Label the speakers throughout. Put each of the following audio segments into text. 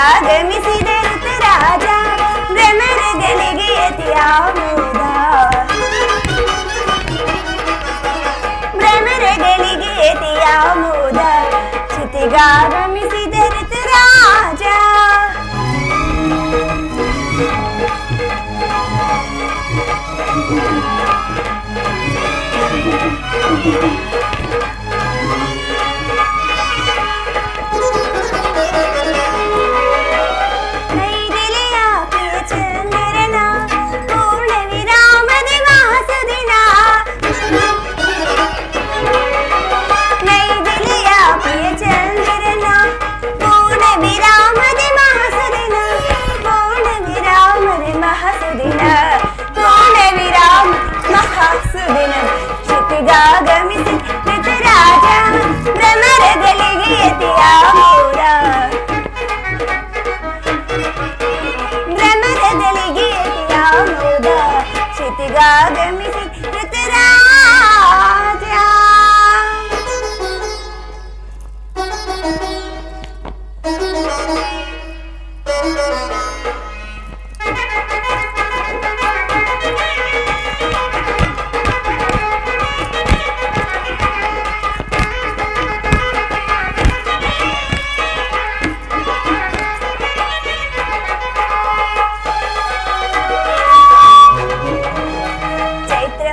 Speaker 1: ಕ್ಷಿತಿಗಾಗಮಿಸಿದರುತ ರಾಜ ಭ್ರಮರಗಳಿಗೆ ಅತಿಯಾಮೋದ ಭ್ರಮರಗಳಿಗೆ ಅತಿಯಾಮೋದ ಕ್ಷಿತಿಗಾಗಮಿಸಿದರುತ ರಾಜ ಕ್ಷಿತಿಗಾಗಮಿಸಿ ಋತುರಾಜ ಭ್ರಮರಗಳಿಗೆ ಅತಿಯಾಮೋದ ಭ್ರಮರಗಳಿಗೆ ಅತಿಯಾಮೋದ ಕ್ಷಿತಿಗಾಗಮಿಸಿ ಋತುರಾಜ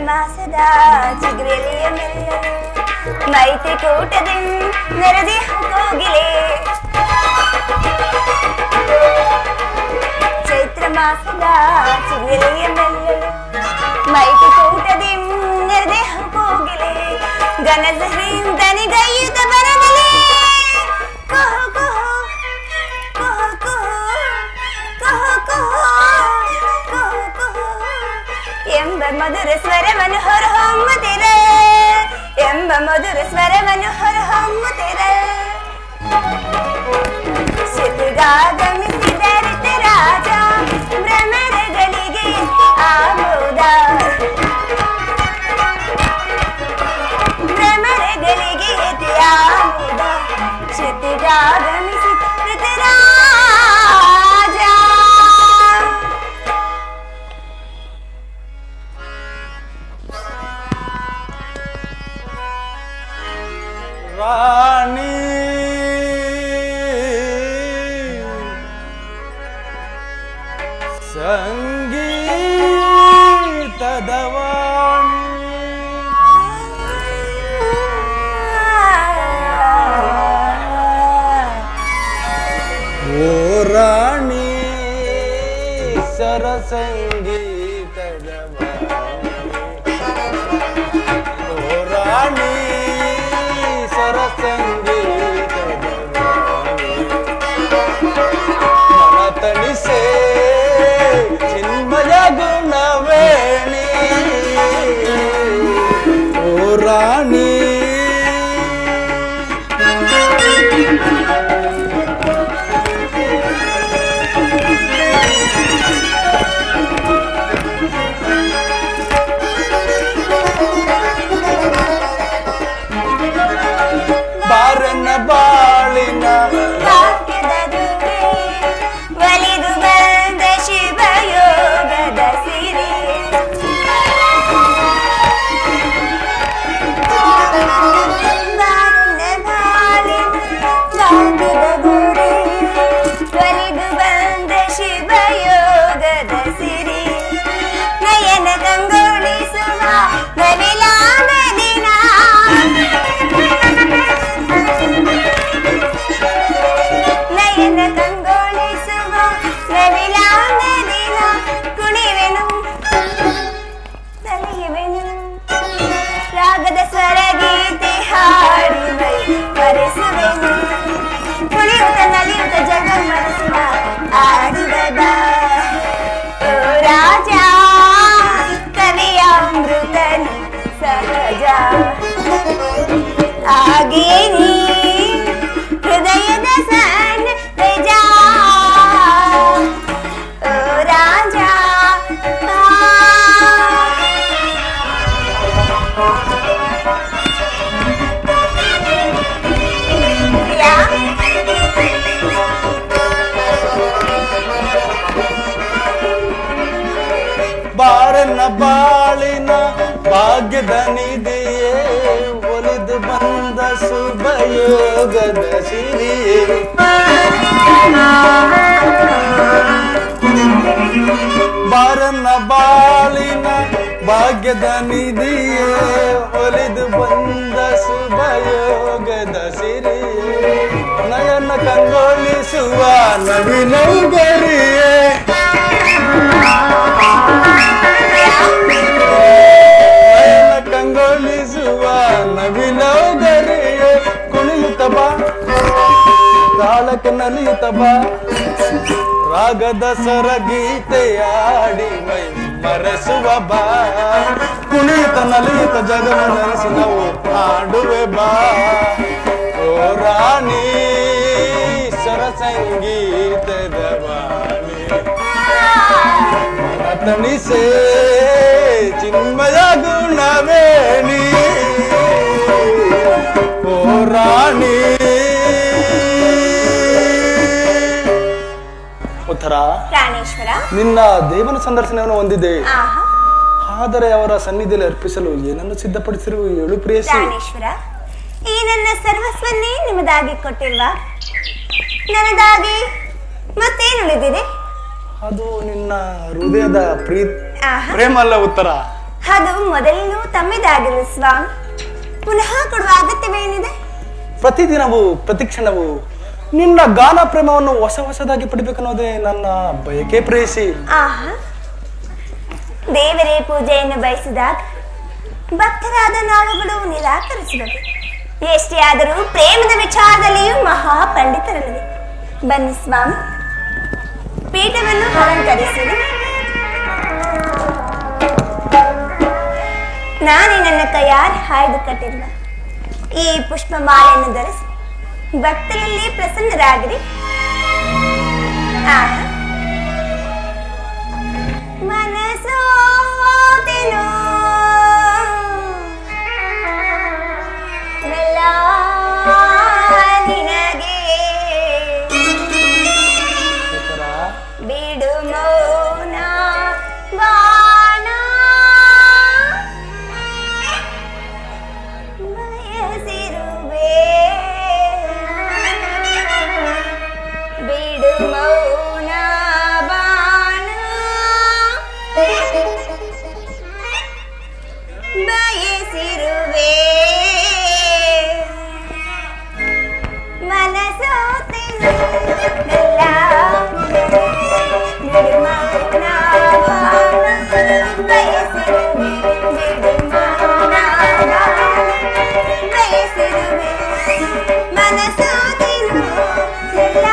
Speaker 1: ಮಾಸದ ಚಿಗುರೆಲೆಯ ಮೆಲ್ಲಲು ಮೈತ್ರಿಕೂಟದಿಂದ ನೆರೆದಿ ಹೋಗಿಲೆ ಚೈತ್ರ ಮಾಸದ ಚಿಗುರೆಲೆಯ ಮೆಲ್ಲಲು ಮೈತ್ರಿಕೂಟದಿಂದ ನೆರೆದಿ ಹೋಗಿಲೆ ಗನಜರಿಂದ ನಿಗೈಯುತ ಬರದಲೇ ಕುಹು ಕುಹು ಕುಹು ಕುಹು ಕುಹು ಕುಹು ಕುಹು ಎಂಬ ಮಧುರ ಸ್ವರವನ್ನು ಹೊರಹೊಮ್ಮುತ್ತಿರ ಎಂಬ ಮಧುರ ಸ್ವರವನ್ನು ಹೊರಹೊಮ್ಮುತ್ತಿರ ಕ್ಷಿತಿಗಾಗಮಿಸಿದರುತ ರಾಜ ಭ್ರಮರಗಳಿಗೆ ಆಮೋದ ಭ್ರಮರಗಳಿಗೆ ಆಮೋದ ಕ್ಷಿತಿಗಾಗಮಿಸಿದರುತ ರಾಜ
Speaker 2: ರಾಣಿ ಸಂಗೀತದ ವಾಣಿ ಓ ರಾಣಿ ಸರಸಂಗೀತದ ವಾಣಿ ಓ ರಾಣಿ ಸರಸಂಗೀತದ ವಾಣಿ ಮನ ತಣಿಸೆ ಚಿನ್ಮಯ ಗುಣವೇಣಿ ಓ ರಾಣಿ ಬಾರನ ಬಾಳಿನ
Speaker 1: ಭಾಗ್ಯದ ದುರೆ ಒಲಿದು ಬಂದ ಶಿವಯೋಗದ ಸಿರಿ ಬಾರನ ಬಾಳಿನ ಭಾಗ್ಯದ ದುರೆ ಒಲಿದು ಬಂದ ಶಿವಯೋಗದ ಸಿರಿ ನಯನ ಕಂಗೊಳಿಸುವ ನವಿಲಾದ ದಿನ ನಯನ ಕಂಗೊಳಿಸುವ ನವಿಲಾದ ದಿನ ಕುಣಿವೆನು ಸಲಿಯುವೆನು ರಾಗದ ಸ್ವರಗೀತೆ ಹಾಡಿ ಮೈ ಮರೆಸುವೆನು ಕುಣಿಯುತ್ತ ನಲಿಯುತ್ತ ಜಗ ಮನಸ್ಸಿನ ಆಡಿದ ಓ ರಾಜ ಕವಿಯ ಅಮೃತನು ಸಹಜ ಹಾಗೇ ನೀ ಹೃದಯದ ಸಣ್ಣ ತೇಜ ಓ ರಾಜ
Speaker 2: ಸಿರಿಯೇ ಬಾರನ್ನ ಬಾಳಿನ ಭಾಗ್ಯದ ನಿಧಿಯೇ ಒಲಿದು ಬಂದ ಶುಭಯೋಗದ ಸಿರಿಯೇ ನಯನ ಕಂಗೊಳಿಸುವ ನವಿನೌಗರಿಯೇ ನಯನ ಕಂಗೊಳಿಸುವ ನವಿನೌಗರಿಯೇ ಕುಣಿಯುತ್ತ ಬಾ ತಾಳಕ್ಕೆ ನಲಿಯುತ್ತ ಬಾ ರಾಗದ ಸರಗೀತೆಯಾಡಿ ಮೈ ಮರೆಸುವ ಬಾ ಕುಣಿತ ನಲಿತ ಜಗವ ನೆನೆಸಿ ನಾವು ಹಾಡುವೆ ಬಾ ಓ ರಾಣಿ ಸ್ವರ ಸಂಗೀತದ ವಾಣಿ ತಣಿಸೆ ಚಿನ್ಮಯ ಗುಣವೇಣಿ ಓ ರಾಣಿ ಉತ್ತರ
Speaker 1: ಪ್ರಾಣೇಶ್ವರ
Speaker 2: ನಿನ್ನ ದೇವನ ಸಂದರ್ಶನವನ್ನು ಹೊಂದಿದೆ
Speaker 1: ಆಹಾ
Speaker 2: ಆದರೆ ಅವರ ಸನ್ನಿಧಿಯಲ್ಲಿ ಅರ್ಪಿಸಲು ಏನನ್ನು ಸಿದ್ಧಪಡಿಸಿರುವ ಹೇಳು ಪ್ರಿಯಸಿ
Speaker 1: ಪ್ರಾಣೇಶ್ವರ ಈ ನನ್ನ ಸರ್ವಸ್ವನ್ನೇ ನಿಮ್ಮದಾಗಿ ಕೊಟ್ಟಿರುವ ನನ್ನದಾಗಿ ಮತ್ತೇನು ಉಳಿದಿದೆ
Speaker 2: ಅದು ನಿನ್ನ ಹೃದಯದ
Speaker 1: ಆಹಾ
Speaker 2: ಪ್ರೇಮ ಅಲ್ಲ ಉತ್ತರ
Speaker 1: ಅದು ಮೊದಲು ತಮ್ಮದಾಗಿರುವ ಸ್ವಾಮಿ ಪುನಃ ಕೊಡುವ ಅಗತ್ಯವೇನಿದೆ
Speaker 2: ಪ್ರತಿದಿನವೂ ಪ್ರತಿಕ್ಷಣವೂ ನಿನ್ನ ಗಾನ ಪ್ರೇಮವನ್ನು ಹೊಸ ಹೊಸದಾಗಿ ಪಡಿಬೇಕನ್ನೋದೇ ನನ್ನ ಬಯಕೆ ಪ್ರೇಯಸಿ
Speaker 1: ಆಹಾ ದೇವರೇ ಪೂಜೆಯನ್ನು ಬಯಸಿದಾಗ ಭಕ್ತರಾದ ನಾವುಗಳು ನಿರಾಕರಿಸಬೇಕು ಎಷ್ಟೇ ಆದರೂ ಪ್ರೇಮದ ವಿಚಾರದಲ್ಲಿಯೂ ಮಹಾ ಪಂಡಿತರಲ್ಲಿದೆ ಬನ್ನಿ ಸ್ವಾಮಿ ಪೀಠವನ್ನು ಅಲಂಕರಿಸಿದೆ ನಾನೇ ನನ್ನ ಕೈಯಾರ ಹಾಯ್ದು ಕಟ್ಟಿರುವ ಈ ಪುಷ್ಪ ಮಾಲೆಯನ್ನು ಧರಿಸಿ ಭಕ್ತರಲ್ಲಿ ಪ್ರಸನ್ನರಾಗಿರಿ ಆಹಾ ಮನಸೋತೆನೋ ಮೆಲ್ಲ ನಿನಗೆ ಬಿಡು ಮೌನ ಬಾಣ ಬಯಸಿರುವೆ ಬಿಡು ಮೌನ ಬಾಣ ಬಯಸಿರುವೆ ಮನಸೋತೆನು ಮೆಲ್ಲ ಬಿಡು ಮೌನ ಬಾಣ ಬಯಸಿರುವೆ ಬಿಡು ಮೌನ ಬಾಣ ಬಯಸಿರುವೆ ಮನಸೋತೆನು ಮೆಲ್ಲ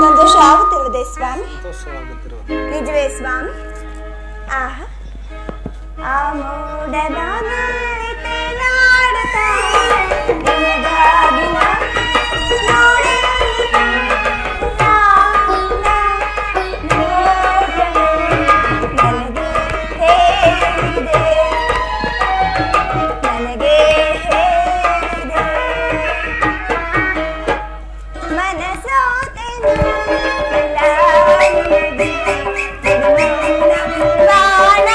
Speaker 1: ಸಂತೋಷ ಆಗುತ್ತಿರುವುದೇ ಸ್ವಾಮಿ ನಿಜವೇ ಸ್ವಾಮಿ ಆಹಾ ಆ ಮೋಡದ ಮೇಲೆ ತೇಲಾಡುತ್ತಾ ನಿನಗಾಗಿ ನೋಡಿ ನನಗೆ ಹೇಳಿದೆ ಮನಸೋತೆನು ಬಾಣ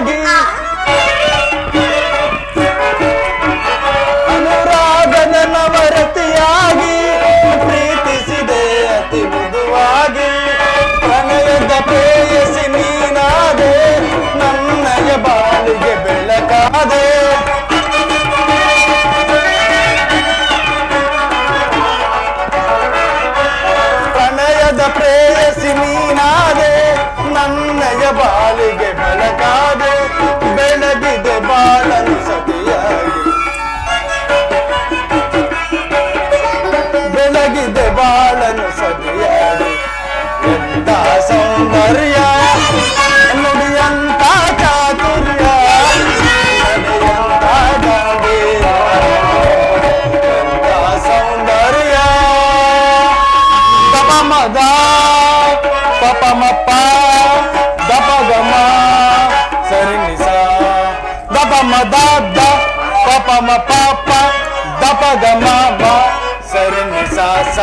Speaker 2: ಸತಿಯಾಗಿ ಅನುರಾಗದ ನವರತಿಯಾಗಿ ಪ್ರೀತಿಸಿದೆ ಅತಿ ಮೃದುವಾಗಿ ಪ್ರಣಯದ ಪ್ರೇಯಸಿ ನೀನಾದೆ ನನ್ನಯ ಬಾಳಿಗೆ ಬೆಳಕಾದೆ ಪ್ರಣಯದ ಪ್ರೇಯಸಿ ನೀನಾದೆ ನನ್ನಯ ಬಾಳಿಗೆ ಬೆಳಕಾದೆ ಬೆಳಗಿದೆ ಬಾಳನು ಸತಿಯಾಗಿ ಬೆಳಗಿದೆ ಬಾಳನು ಸತಿಯಾಗಿ ಎಂತ ಸೌಂದರ್ಯ ನುಡಿಯಂತ ಚಾತುರ್ಯ ನಡೆಯಂತ ಗಾಂಭೀರ್ಯ ಎಂತ ಸೌಂದರ್ಯ ದಪ ಮದ ಪಪ ಮಪ್ಪ ದಪ ಗಮ ಸರಿ ನಿಸ ದಪ ಮದ ದ ಪಪ ಮ ಪಾಪ ದಪ ಗಮ ಮ ಸರಿ ನಿಸ ಸ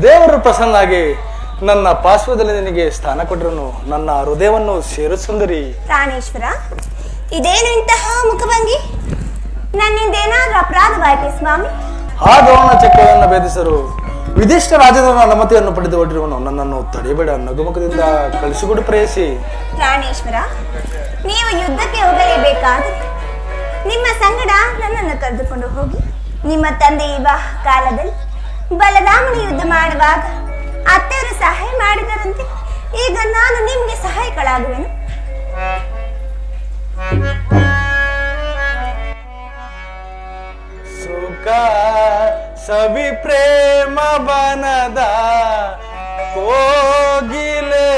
Speaker 2: ದೇವರು ಪ್ರಸನ್ನಾಗಿ ನನ್ನ ಪಾರ್ಶ್ವದಲ್ಲಿ ನಿನಗೆ ಸ್ಥಾನ ಕೊಟ್ಟರು ನನ್ನ ಹೃದಯವನ್ನು ಸೇರು ಸುಂದರಿ.
Speaker 1: ಪ್ರಾಣೇಶ್ವರ, ಇದೇನು ಇಂತಹ ಮುಖಭಂಗಿ? ನನ್ನಿಂದೇನಾದ್ರೂ ಅಪರಾಧವಾಯಿತೆ ಸ್ವಾಮಿ?
Speaker 2: ಆ ದ್ರೋಣ ಚಕ್ರವನ್ನು ಭೇದಿಸರು ವಿಧಿಷ್ಠ ರಾಜ್ಯದ ಅನುಮತಿಯನ್ನು ಪಡೆದು ಹೊಟ್ಟಿರುವನು ನನ್ನನ್ನು ತಡೆಯಬೇಡ, ನಗುಮುಖದಿಂದ ಕಳಿಸಿಕೊಡು ಪ್ರೇಯಸಿ.
Speaker 1: ಪ್ರಾಣೇಶ್ವರ, ನೀವು ಯುದ್ಧಕ್ಕೆ ಹೋಗಲೇಬೇಕಾದರೆ ನಿಮ್ಮ ಸಂಗಡ ನನ್ನನ್ನು ಕರೆದುಕೊಂಡು ಹೋಗಿ. ನಿಮ್ಮ ತಂದೆ ವಿವಾಹ ಕಾಲದಲ್ಲಿ ಬಲರಾಮನ ಯುದ್ಧ ಮಾಡುವಾಗ ಅತ್ತೆಯರು ಸಹಾಯ ಮಾಡಿದರಂತೆ. ಈಗ ನಾನು ನಿಮಗೆ ಸಹಾಯಕಳಾಗುವೆನು.
Speaker 2: ಸುಖ ಸವಿ ಪ್ರೇಮ ಬನದ ಕೋಗಿಲೆ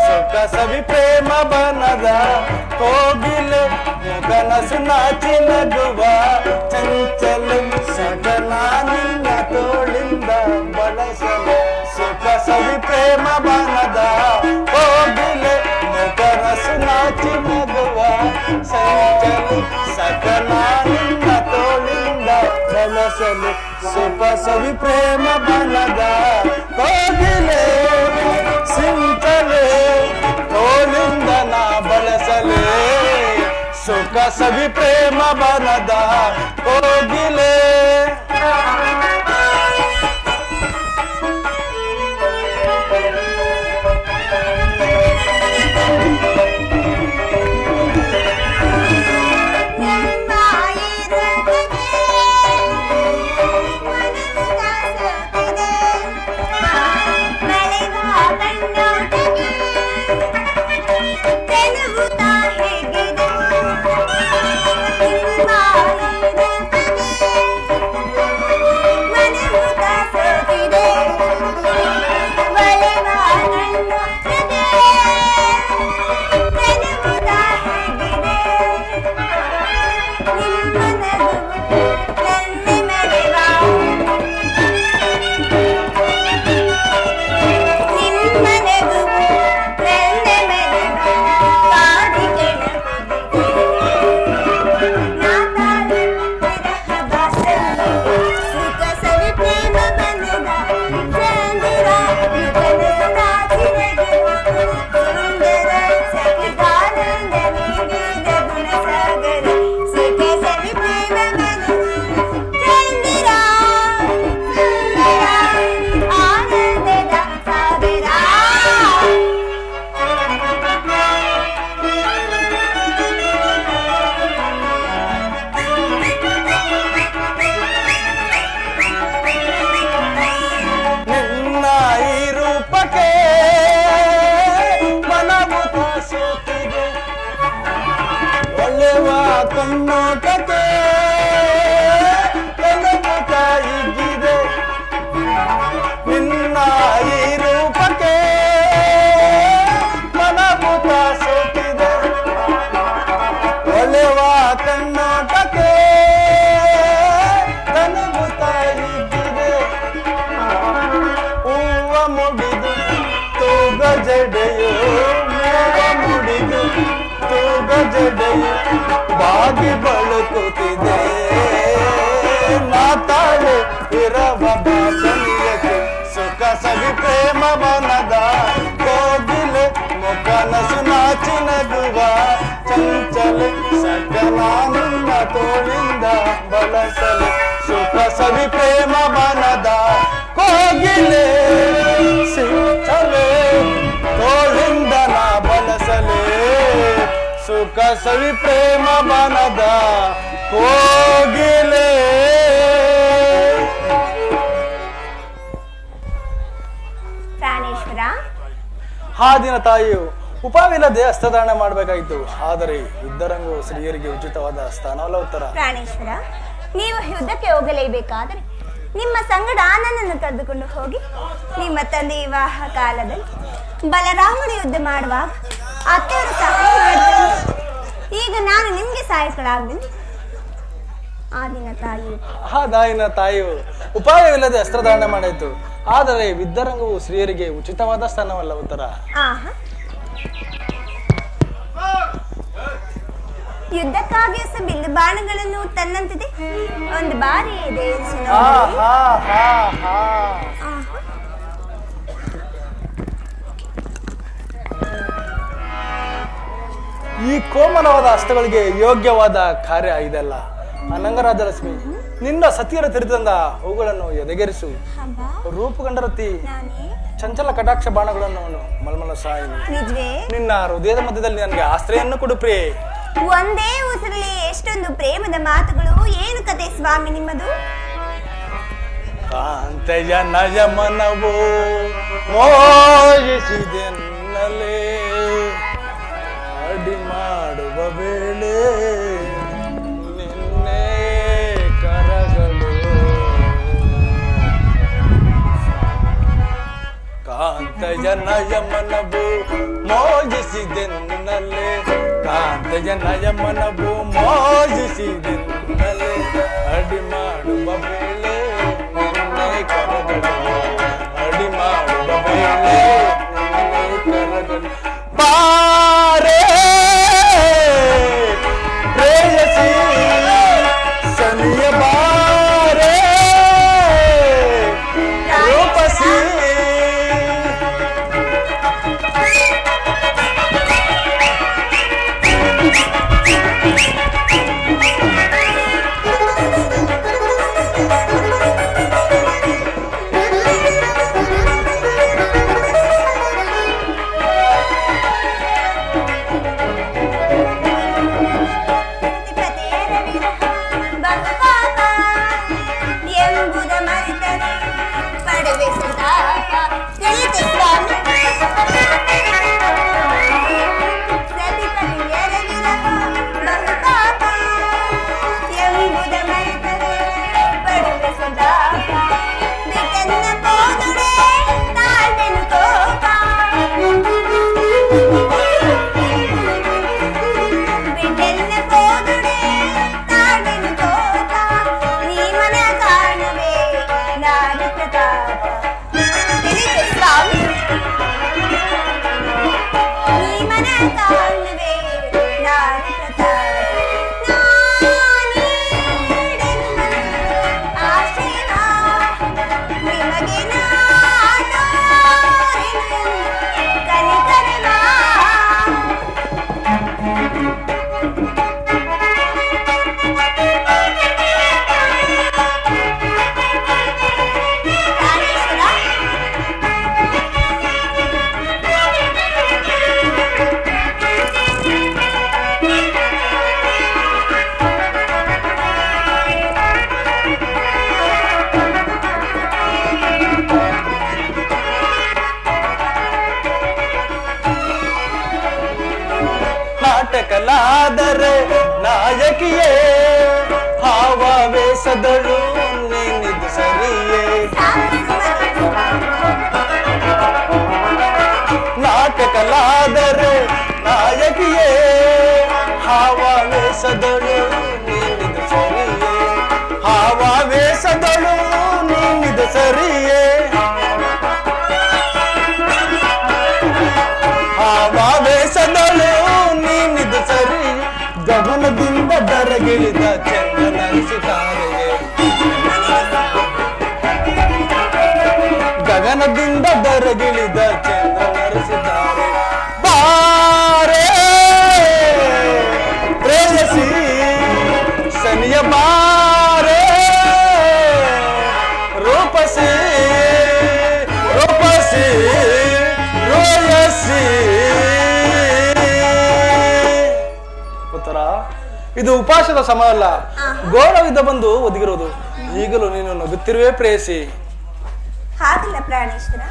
Speaker 2: ಸುಖ ಸವಿ ಪ್ರೇಮ ಬನದ ಕೋಗಿಲೆ ಮುಗನಸು ನಾಚಿ ನಗುವ ಚಂಚಲ ಸಗನ ನಿನ್ನ ತೋಳಿಂದ ಬಳಸಲು ಸುಖ ಸವಿ ಪ್ರೇಮ ಬನದ ಕೋಗಿಲೆ ಮುಗನಸು ನಾಚಿ ನಗುವ ಚಂಚಲ ಸಗನ ನಿನ್ನ ತೋಳಿಂದ ಬಳಸಲು ಸುಖ ಸವಿ ಪ್ರೇಮ ಬನದ ಕೋಗಿಲೆ ಸಿಂಚಲೆ ತೋಳಿಂದ ನಾ ಬಳಸಲೇ ಸುಖ ಸವಿ ಪ್ರೇಮ ಬನದ ಕೋಗಿಲೆ. ಕಣ್ಣೋಟಕ್ಕೆ ಕನಗುತ್ತ ಹಿಗ್ಗಿದೆ ನಿನ್ನ ಈ ರೂಪಕ್ಕೆ ಮನಗುತ್ತ ಸೋತಿದೆ ಒಲೆವ ಕಣ್ಣೋಟಕ್ಕೆ ಕನಗುತ್ತ ಹಿಗ್ಗಿದೆ ಹೂವ ಮುಡಿದು ತೂಗ ಜಡೆಯೋ ಮೂವ ಮುಡಿದು ತೂಗ ಜಡೆಯು ಬಾಗಿ ಬಳುಕುತ್ತಿದೆ ಮಾತಾಡೆ ಇರವ ಬಾಸನಿಯಕ್ಕೆ ಸುಖ ಸವಿ ಪ್ರೇಮ ಮನದ ಕೋಗಿಲೆ ಮುಖನಸು ನಾಚಿ ನಗುವ ಚಂಚಲೆ ಸಗನ ನಿನ್ನ ತೋಳಿಂದ ಬಳಸಲು ಸುಖ ಸವಿ ಪ್ರೇಮ ಮನದ ಕೋಗಿಲೆ ಸಿಂಚಲೆ ತೋಳಿಂದ ನಾ ಬಳಸಲೇ ಸುಖ ಸವಿ ಪ್ರೇಮ ಮನದ ಕೋಗಿಲೆ.
Speaker 1: ಪ್ರಾಣೇಶ್ವರ,
Speaker 2: ಆ ದಿನ ತಾಯಿಯು ಉಪವಿಲ್ಲದೆ ಹಸ್ತದಾನ ಮಾಡಬೇಕಾಯಿತು. ಆದರೆ ಯುದ್ಧರಂಗು ಸ್ತ್ರೀಯರಿಗೆ ಉಚಿತವಾದ ಸ್ಥಾನವಲ್ಲ ಉತ್ತರ.
Speaker 1: ಪ್ರಾಣೇಶ್ವರ, ನೀವು ಯುದ್ಧಕ್ಕೆ ಹೋಗಲೇಬೇಕಾದರೆ ನಿಮ್ಮ ಸಂಗಡ ನನ್ನನ್ನು ಕರೆದುಕೊಂಡು ಹೋಗಿ. ನಿಮ್ಮ ತಂದೆ ವಿವಾಹ ಕಾಲದಲ್ಲಿ ಬಲರಾಮನ ಯುದ್ಧ ಮಾಡುವಾಗ ಅತ್ತೆಯವರು ಸಹಾಯ ಮಾಡಿದ್ರು. ಈಗ ನಾನು ನಿಮ್ಗೆ ಸಹಾಯಕಳಾಗ್ತೀನಿ. ಆ
Speaker 2: ದಿನ ತಾಯಿಯು ಉಪಾಯವಿಲ್ಲದೆ ಅಸ್ತ್ರಧಾರಣೆ ಮಾಡಾಯಿತು. ಆದರೆ ವಿದ್ಯಾರಂಗವು ಸ್ತ್ರೀಯರಿಗೆ ಉಚಿತವಾದ ಸ್ಥಾನವಲ್ಲ ಉತ್ತರ.
Speaker 1: ಯುದ್ಧಕ್ಕಾಗಿ ಬಿಲ್ಲು ಬಾಣಗಳನ್ನು ತನ್ನಂತಿದೆ. ಒಂದು ಬಾರಿ ಇದೆ.
Speaker 2: ಈ ಕೋಮಲವಾದ ಹಸ್ತಗಳಿಗೆ ಯೋಗ್ಯವಾದ ಕಾರ್ಯ ಇದೆಲ್ಲ. ಅನಂಗರಾಜಲಕ್ಷ್ಮಿ, ನಿನ್ನ ಸತಿಯರ ತಿರಿತಂದ ಅವುಗಳನ್ನು ಎದೆಗೆರಿಸು. ರೂಪುಗಂಡರತಿ ಚಂಚಲ ಕಟಾಕ್ಷ ಬಾಣಗಳನ್ನು ಮಲ್ಮಲ ಸಾಯಿನಿ. ನಿನ್ನ ಹೃದಯದ ಮಧ್ಯದಲ್ಲಿ ನನಗೆ ಆಶ್ರಯನ್ನು ಕೊಡು ಪ್ರಿಯೆ.
Speaker 1: ಒಂದೇ ಉಸಿರಲ್ಲಿ ಎಷ್ಟೊಂದು ಪ್ರೇಮದ ಮಾತುಗಳು. ಏನು ಕತೆ ಸ್ವಾಮಿ ನಿಮ್ಮದು?
Speaker 2: ಕಾಂತೆಯ ನಯಮನವೋ ಮೋಹಿಸಿದೆನ್ನಲೇ ಅಡಿ ಮಾಡುವ ವೇಳೆ ನಿನ್ನೆ ಕರಗಳು. ಕಾಂತೆಯ ನಯಮನವೋ ಮೋಹಿಸಿದೆನ್ನಲೇ ಕಾಂತೆಯ ನಯಮನವೋ ಮೋಹಿಸಿದೆನ್ನಲೇ ಅಡಿ ಮಾಡುವ ವೇಳೆ ನಿನ್ನೆ ಕರಗಳು. ಅಡಿ ಮಾಡುವ ವೇಳೆ ನಿನ್ನೆ ಕರಗಳು. ಪಾರೆ ಪ್ರೇಯಸಿ ಸನಿಯ ಬಾರೆ ರೂಪಸಿ. ನಾಟಕಲಾದರೆ ನಾಯಕಿಯೇ ಹಾವಾವೇಶದಳು ನೀನಿದು ಸರಿಯೇ ನಾಟಕಲಾದರೆ ನಾಯಕಿಯೇ ಹಾವಾವೇಶದಳು ನೀನಿದು ಸರಿಯೇ ಹಾವಾವೇಶದಳು ನೀನಿದು ಸರಿಯೇ ಹಾವಾವೇಶದಳು ನೀನಿದು ಸರಿ ಗಗನದಿಂದ ದರಗಿಳಿದ ಚಂದ್ರನರಿಸಿತಾರೆಯೇ ಗಗನದಿಂದ ದರಗಿಳಿದ ಚಂದ್ರನರಿಸಿದ್ದಾರೆ ಬಾರೇ ಪ್ರೇಯಸಿ ಸನಿಯ ಬಾರೇ ರೂಪಸಿ ರೂಪಸಿ ರೋಯಸಿ ಉತ್ತರ ಇದು ಉಪವಾಸದ ಸಮಯ ಅಲ್ಲ ಗೌರವಿದ್ದ ಬಂದು ಒದಗಿರೋದು ಈಗಲೂ ನೀನು ನಗುತ್ತಿರುವೆ ಪ್ರೇಯಸಿ
Speaker 1: ಹಾಗಲ್ಲ ಪ್ರಾಣೇಶ್ವರ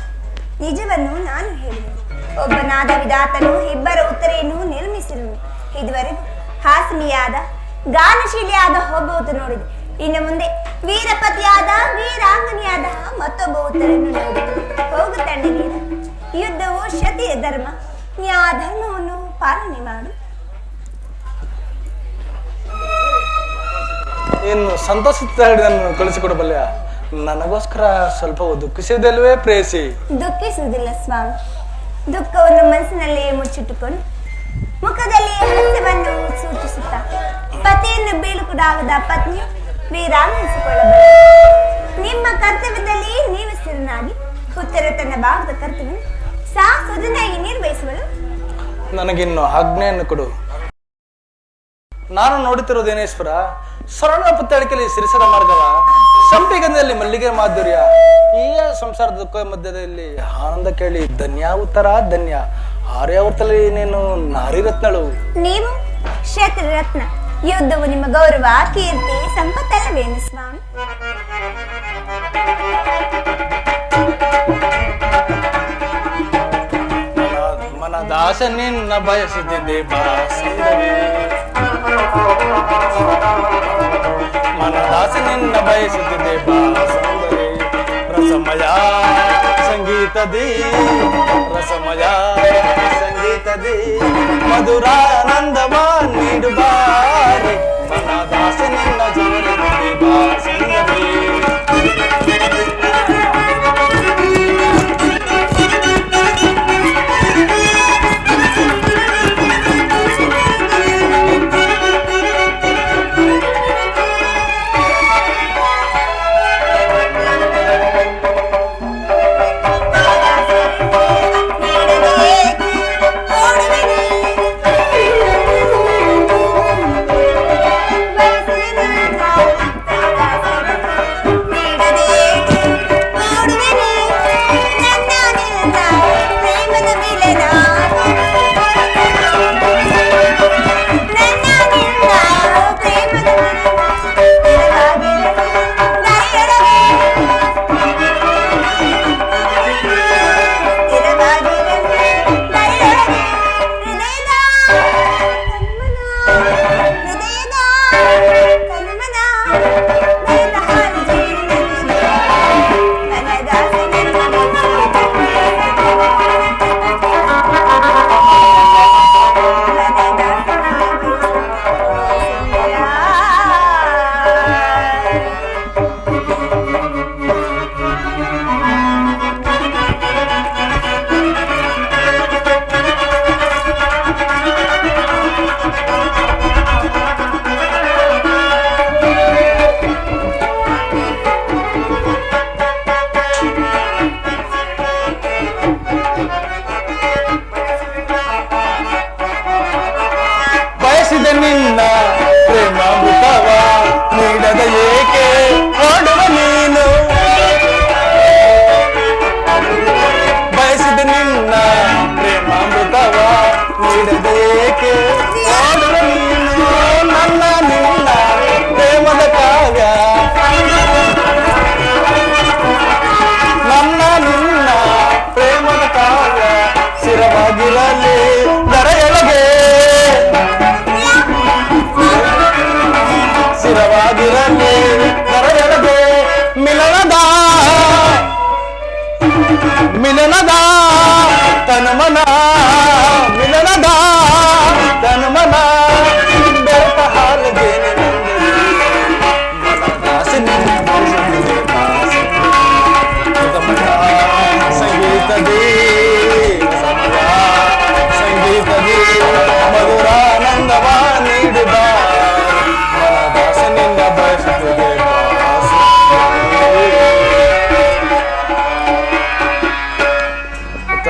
Speaker 1: ನಿಜವನ್ನು ನಾನು ಹೇಳಿದೆ ಒಬ್ಬನಾದ ವಿಧಾತನು ಇಬ್ಬರ ಉತ್ತರೆಯನ್ನು ನಿರ್ಮಿಸಿರುವುದು ಇದುವರೆಗೂ ಹಾಸನಿಯಾದ ಗಾನಶೀಲಿಯಾದ ಒಬ್ಬ ನೋಡಿದೆ ಇನ್ನು ಮುಂದೆ ವೀರಪತಿಯಾದ ವೀರಾಂಗನಿಯಾದ ಮತ್ತೊಬ್ಬ ಉತ್ತರನ್ನು ನೋಡಿದೆ ಹೋಗು ತಂಡಗೀರ ಯುದ್ಧವು ಕ್ಷತ್ರಿಯ ಧರ್ಮ ನ್ಯಾಯ ಧರ್ಮವನ್ನು ಪಾಲನೆ ಮಾಡು
Speaker 2: ಇನ್ನು ಸಂತೋಷಿತನ್ನು ಕಳಿಸಿಕೊಡಬಲ್ಲೆಯ ನನಗೋಸ್ಕರ ಸ್ವಲ್ಪ ದುಃಖಿಸಿದಲ್ವೇ ಪ್ರೇಯಸಿ
Speaker 1: ದುಃಖಿಸುವುದಿಲ್ಲ ಸ್ವಾಮಿ ದುಃಖವನ್ನು ಮನಸ್ಸಿನಲ್ಲಿ ಮುಚ್ಚಿಟ್ಟುಕೊಂಡು ಮುಖದಲ್ಲಿ ಹಾಸ್ಯವನ್ನು ಸೂಚಿಸುತ್ತಾ ಪತಿಯನ್ನು ಬೀಳುಕೂಡಾಗದ ಪತ್ನಿಯು ವೀರಾಂಗಿಸಿಕೊಳ್ಳಬಹುದು ನಿಮ್ಮ ಕರ್ತವ್ಯದಲ್ಲಿ ನೀವು ಸ್ಥಿರನಾಗಿ ಉತ್ತರ ತನ್ನ ಭಾಗದ ಕರ್ತವ್ಯ ಸಾಹಸೋದನಾಗಿ ನಿರ್ವಹಿಸುವಳು
Speaker 2: ನನಗಿನ್ನು ಆಜ್ಞೆಯನ್ನು ಕೊಡು ನಾನು ನೋಡುತ್ತಿರೋದೇನೇಶ್ವರ ಸರಳ ಪುತ್ತಳಿಕೆಯಲ್ಲಿ ಸಿರಿಸದ ಮಾರ್ಗವ ಸಂಪಿಗಂಧದಲ್ಲಿ ಮಲ್ಲಿಗೆ ಮಾಧುರ್ಯ ಈ ಸಂಸಾರದ ದುಃಖ ಮಧ್ಯದಲ್ಲಿ ಆನಂದ ಕೇಳಿ ಧನ್ಯ ಉತ್ತರ ಧನ್ಯ ಆರ್ಯಾವರ್ತಲ್ಲಿ ನೀನು ನಾರಿ ರತ್ನಳು
Speaker 1: ನೀವು ಕ್ಷೇತ್ರ ರತ್ನ ಯುದ್ಧವು ನಿಮ್ಮ ಗೌರವ ಕೀರ್ತಿ ಸಂಪತ್ತಲ್ಲವೇನು ಸ್ವಾಮಿ
Speaker 2: ಮನದಾಸ ನಿನ್ನ ಬಯಸುತ್ತಿದ್ದೆ ಮನದಾಸ ನಿನ್ನ ಬಯಸುತ್ತಿದ್ದೆ ಬಾಸುಂದರಿ ರಸಮಯ ಸಂಗೀತದಿ ರಸಮಯ ಸಂಗೀತದಿ ಮಧುರಾನಂದವ ನೀಡುಬಾರೆ ಮನದಾಸ ನಿನ್ನ ಜೋರಿದೆ ಬಾಸುಂದರಿ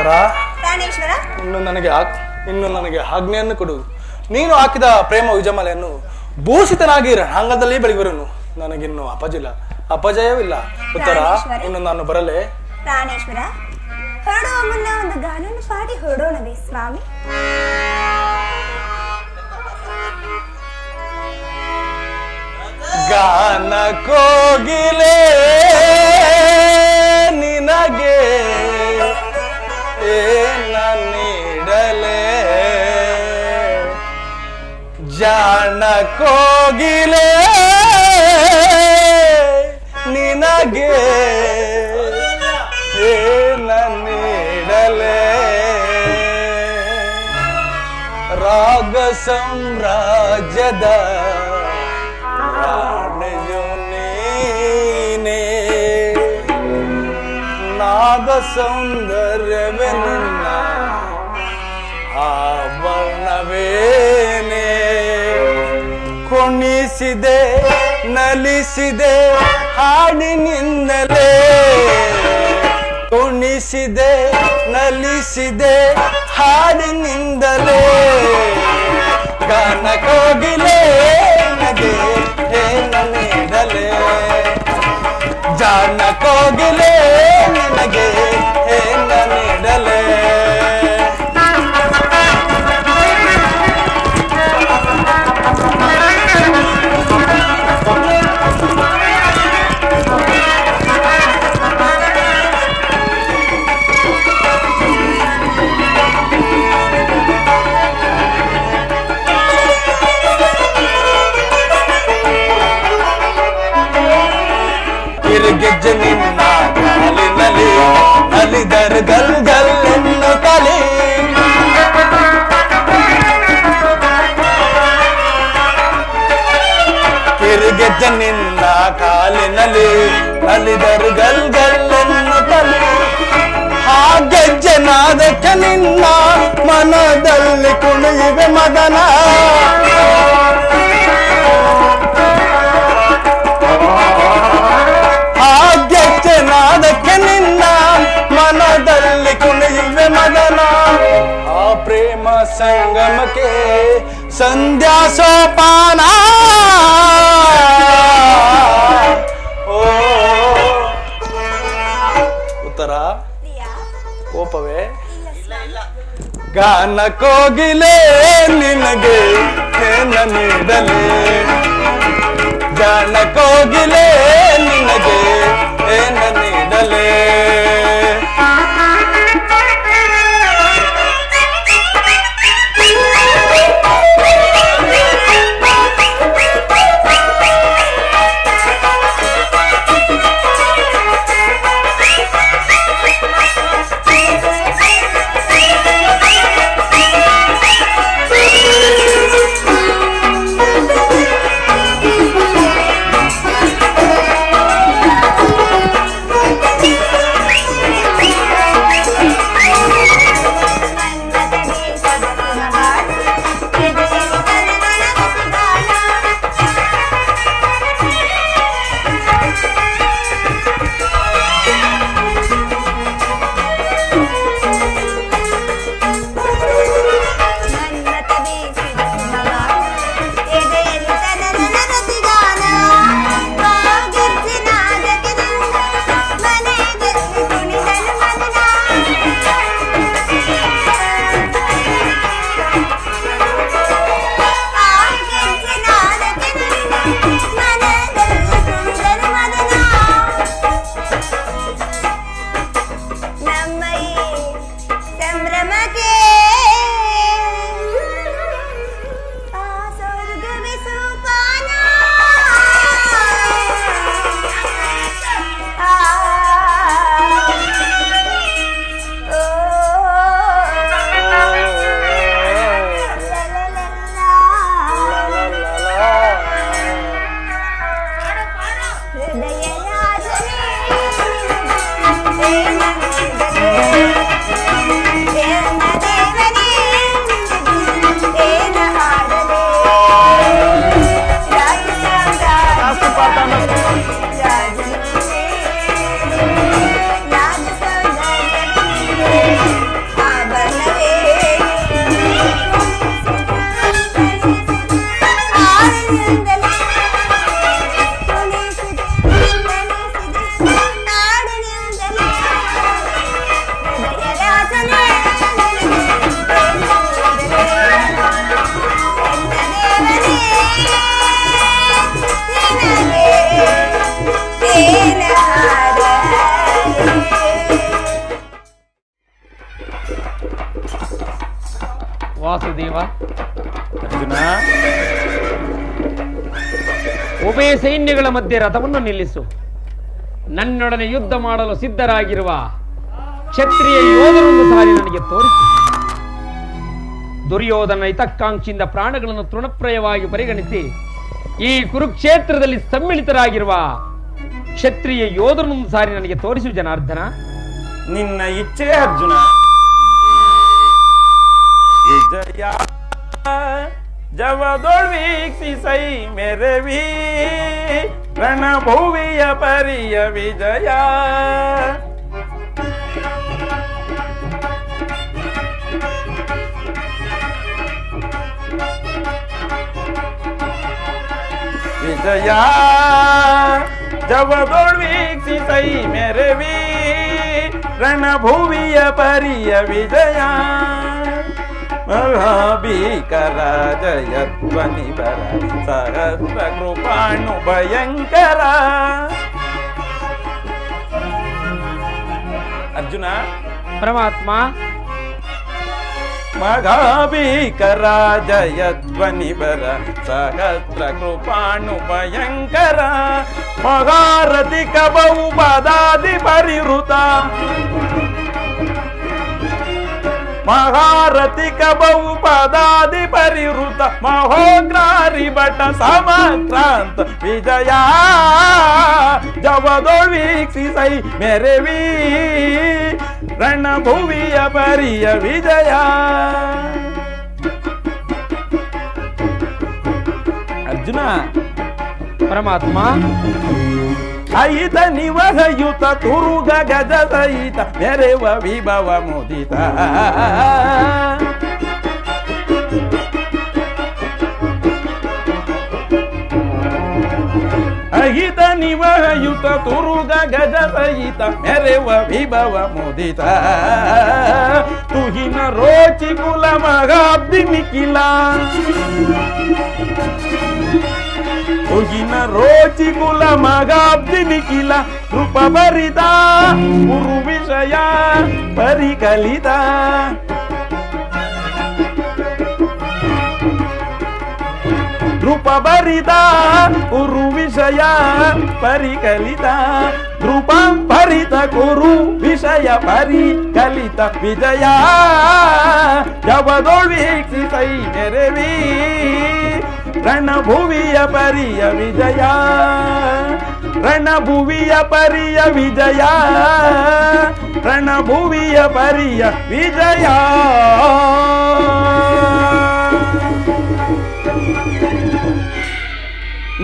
Speaker 2: ಉತ್ತರ,
Speaker 1: ಪ್ರಾಣೇಶ್ವರ,
Speaker 2: ಇನ್ನು ನನಗೆ ಆಜ್ಞೆಯನ್ನು ಕೊಡು. ನೀನು ಹಾಕಿದ ಪ್ರೇಮ ವಿಜಮಲೆಯನ್ನು ಭೂಷಿತನಾಗಿ ರಣಾಂಗದಲ್ಲಿ ಬೆಳೆಯುವನು. ನನಗಿನ್ನು ಅಪಜಯವಿಲ್ಲ. ಉತ್ತರ, ಇನ್ನು ನಾನು ಬರಲೇ?
Speaker 1: ಪ್ರಾಣೇಶ್ವರ, ಹೊರಡುವ ಮುನ್ನ ಒಂದು ಗಾನವನ್ನು ಪಾಡಿ ಹೊರಡೋಣವೇ ಸ್ವಾಮಿ?
Speaker 2: ಗಾನ ಕೋಗಿಲೆ ನಿನಗೆ ಏನ ನೀಡಲೆ, ಜಾಣ ಕೋಗಿಲೆ ನಿನಗೆ ಏನ ನೀಡಲೆ, ರಾಗ ಸಾಮ್ರಾಜ್ಯದ ರಾಣಿಯು ನೀನೇ, ನಾದ ಸೌಂದರ್ಯವೇ ನಿನ್ನ ಆಭರಣವೇನೆ, ಕುಣಿಸಿದೆ ನಲಿಸಿದೆ ಹಾಡಿನಿಂದಲೇ, ಕುಣಿಸಿದೆ ನಲಿಸಿದೆ ಹಾಡಿನಿಂದಲೇ, ಗಾನ ಕೋಗಿಲೆ ನಗೆ ಏನ ನೀಡಲೆ, ಜಾಣ ಕೋಗಿಲೆ ನಿನಗೆ ಏನ ನೀಡಲೆ. ಗೆಜ್ಜೆ ನಿನ್ನ ಕಾಲಿನಲ್ಲಿ ನಲಿದರ್ ಗಲ್ ಗಲ್ಲೆನ್ನು ಕಲಿ, ಕಿರುಗೆಜ್ಜೆ ನಿನ್ನ ಕಾಲಿನಲ್ಲಿ ನಲಿದರ್ ಗಲ್ ಗಲ್ಲೆನ್ನು ಕಲಿ, ಆ ಗೆಜ್ಜೆ ನಾದಕ್ಕೆ ನಿನ್ನ ಮನದಲ್ಲಿ ಕುಣಿಯುವೆ ಮಗನ, ನಾದಕ್ಕೆ ನಿನ್ನ ಮನದಲ್ಲಿ ಕುಣಿಯುವೆ ಮದನ, ಆ ಪ್ರೇಮ ಸಂಗಮಕ್ಕೆ ಸಂಧ್ಯಾ ಸೋಪಾನ. ಓ ಉತ್ತರ, ಕೋಪವೇ? ಗಾನ ಕೋಗಿಲೆ ನಿನಗೆ ಏನ ನೀಡಲೆ, ಗಾನ ಕೋಗಿಲೆ ನಿನಗೆ ಏನ ನೀಡಲೆ.
Speaker 3: ವಾಸುದೇವ,
Speaker 4: ಅರ್ಜುನ,
Speaker 3: ಉಭಯ ಸೈನ್ಯಗಳ ಮಧ್ಯೆ ರಥವನ್ನು ನಿಲ್ಲಿಸು. ನನ್ನೊಡನೆ ಯುದ್ಧ ಮಾಡಲು ಸಿದ್ಧರಾಗಿರುವ ಕ್ಷತ್ರಿಯ ಯೋಧರನ್ನು ಸಾರಿ ನನಗೆ ತೋರಿಸು. ದುರ್ಯೋಧನ ಹಿತಕಾಂಕ್ಷಿಯಿಂದ ಪ್ರಾಣಗಳನ್ನು ತೃಣಪ್ರಾಯವಾಗಿ ಪರಿಗಣಿಸಿ ಈ ಕುರುಕ್ಷೇತ್ರದಲ್ಲಿ ಸಮ್ಮಿಳಿತರಾಗಿರುವ ಕ್ಷತ್ರಿಯ ಯೋಧರನ್ನು ಸಾರಿ ನನಗೆ ತೋರಿಸು ಜನಾರ್ದನ.
Speaker 4: ನಿನ್ನ ಇಚ್ಛೆ ಅರ್ಜುನ. ವಿಜಯ ಜವದೊಳ್ ವೀಕ್ಷಿಸೈ ಮೆರವಿ ರಣಭುವಿಯ ಪರಿಯ ವಿಜಯ. ವಿಜಯ ಜವದೊಳ್ ವೀಕ್ಷಿಸೈ ಮೆರವಿ ರಣಭುವಿಯ ಪರಿಯ ವಿಜಯ. ಮಹಾಭೀಕರ ಜಯಧ್ವನಿ ಬರ ಸಹಸ್ರ ಕೃಪಾಣು ಭಯಂಕರ. ಅರ್ಜುನ,
Speaker 3: ಪರಮಾತ್ಮ,
Speaker 4: ಮಹಾಭೀಕರ ಜಯಧ್ವನಿ ಬರ ಸಹಸ್ರ ಕೃಪಾಣು ಭಯಂಕರ. ಮಹಾರಥಿ ಕಬವು ಪದಾದಿ ಪರಿವೃತ. ಮಹಾರಥಿ ಕಬವು ಪದಾದಿ ಪರಿವೃತ. ಮಹೋಗ್ರಾರಿ ಭಟ ಸಮಕ್ರಾಂತ ವಿಜಯ ಜವದೊಳ್ ವೀಕ್ಷಿಸೈ ಮೆರವಿ ರಣಭುವಿಯ ಪರಿಯ ವಿಜಯ. ಅರ್ಜುನ,
Speaker 3: ಪರಮಾತ್ಮ,
Speaker 4: ಐತ ನಿವಹಯುತ ತುರುಗ ಗಜ ಸಹಿತ ಮೆರೆವ ವಿಭವ ಮುದಿತ. ಅಹಿತ ನಿವಹಯುತ ತುರುಗ ಗಜ ಸಹಿತ ಮೆರೆವ ವಿಭವ ಮುದಿತ. ತುಹಿನ ರೋಚಿ ಕುಲ ಮಗಾಬ್ದಿ ನಿಖಿಲ. ತುಹಿನ ರೋಚಿ ಕುಲ ಮಗಾಬ್ದಿ ನಿಖಿಲ. ಕೃಪ ಭರಿತ ಗುರು ವಿಷಯ ಪರಿಕಲಿತ. ಧ್ರುಪ ಭರಿತ ಕುರು ವಿಷಯ ಪರಿಕಲಿತ. ಧ್ರುಪಂ ಭರಿತ ಕುರು ವಿಷಯ ಪರಿಕಲಿತ. ವಿಜಯ ಜವದೊಳ್ ವೀಕ್ಷಿಸೈ ಮೆರವಿ ರಣಭುವಿಯ ಪರಿಯ ವಿಜಯ. ರಣಭುವಿಯ ಪರಿಯ ವಿಜಯ. ರಣಭುವಿಯ ಪರಿಯ ವಿಜಯ.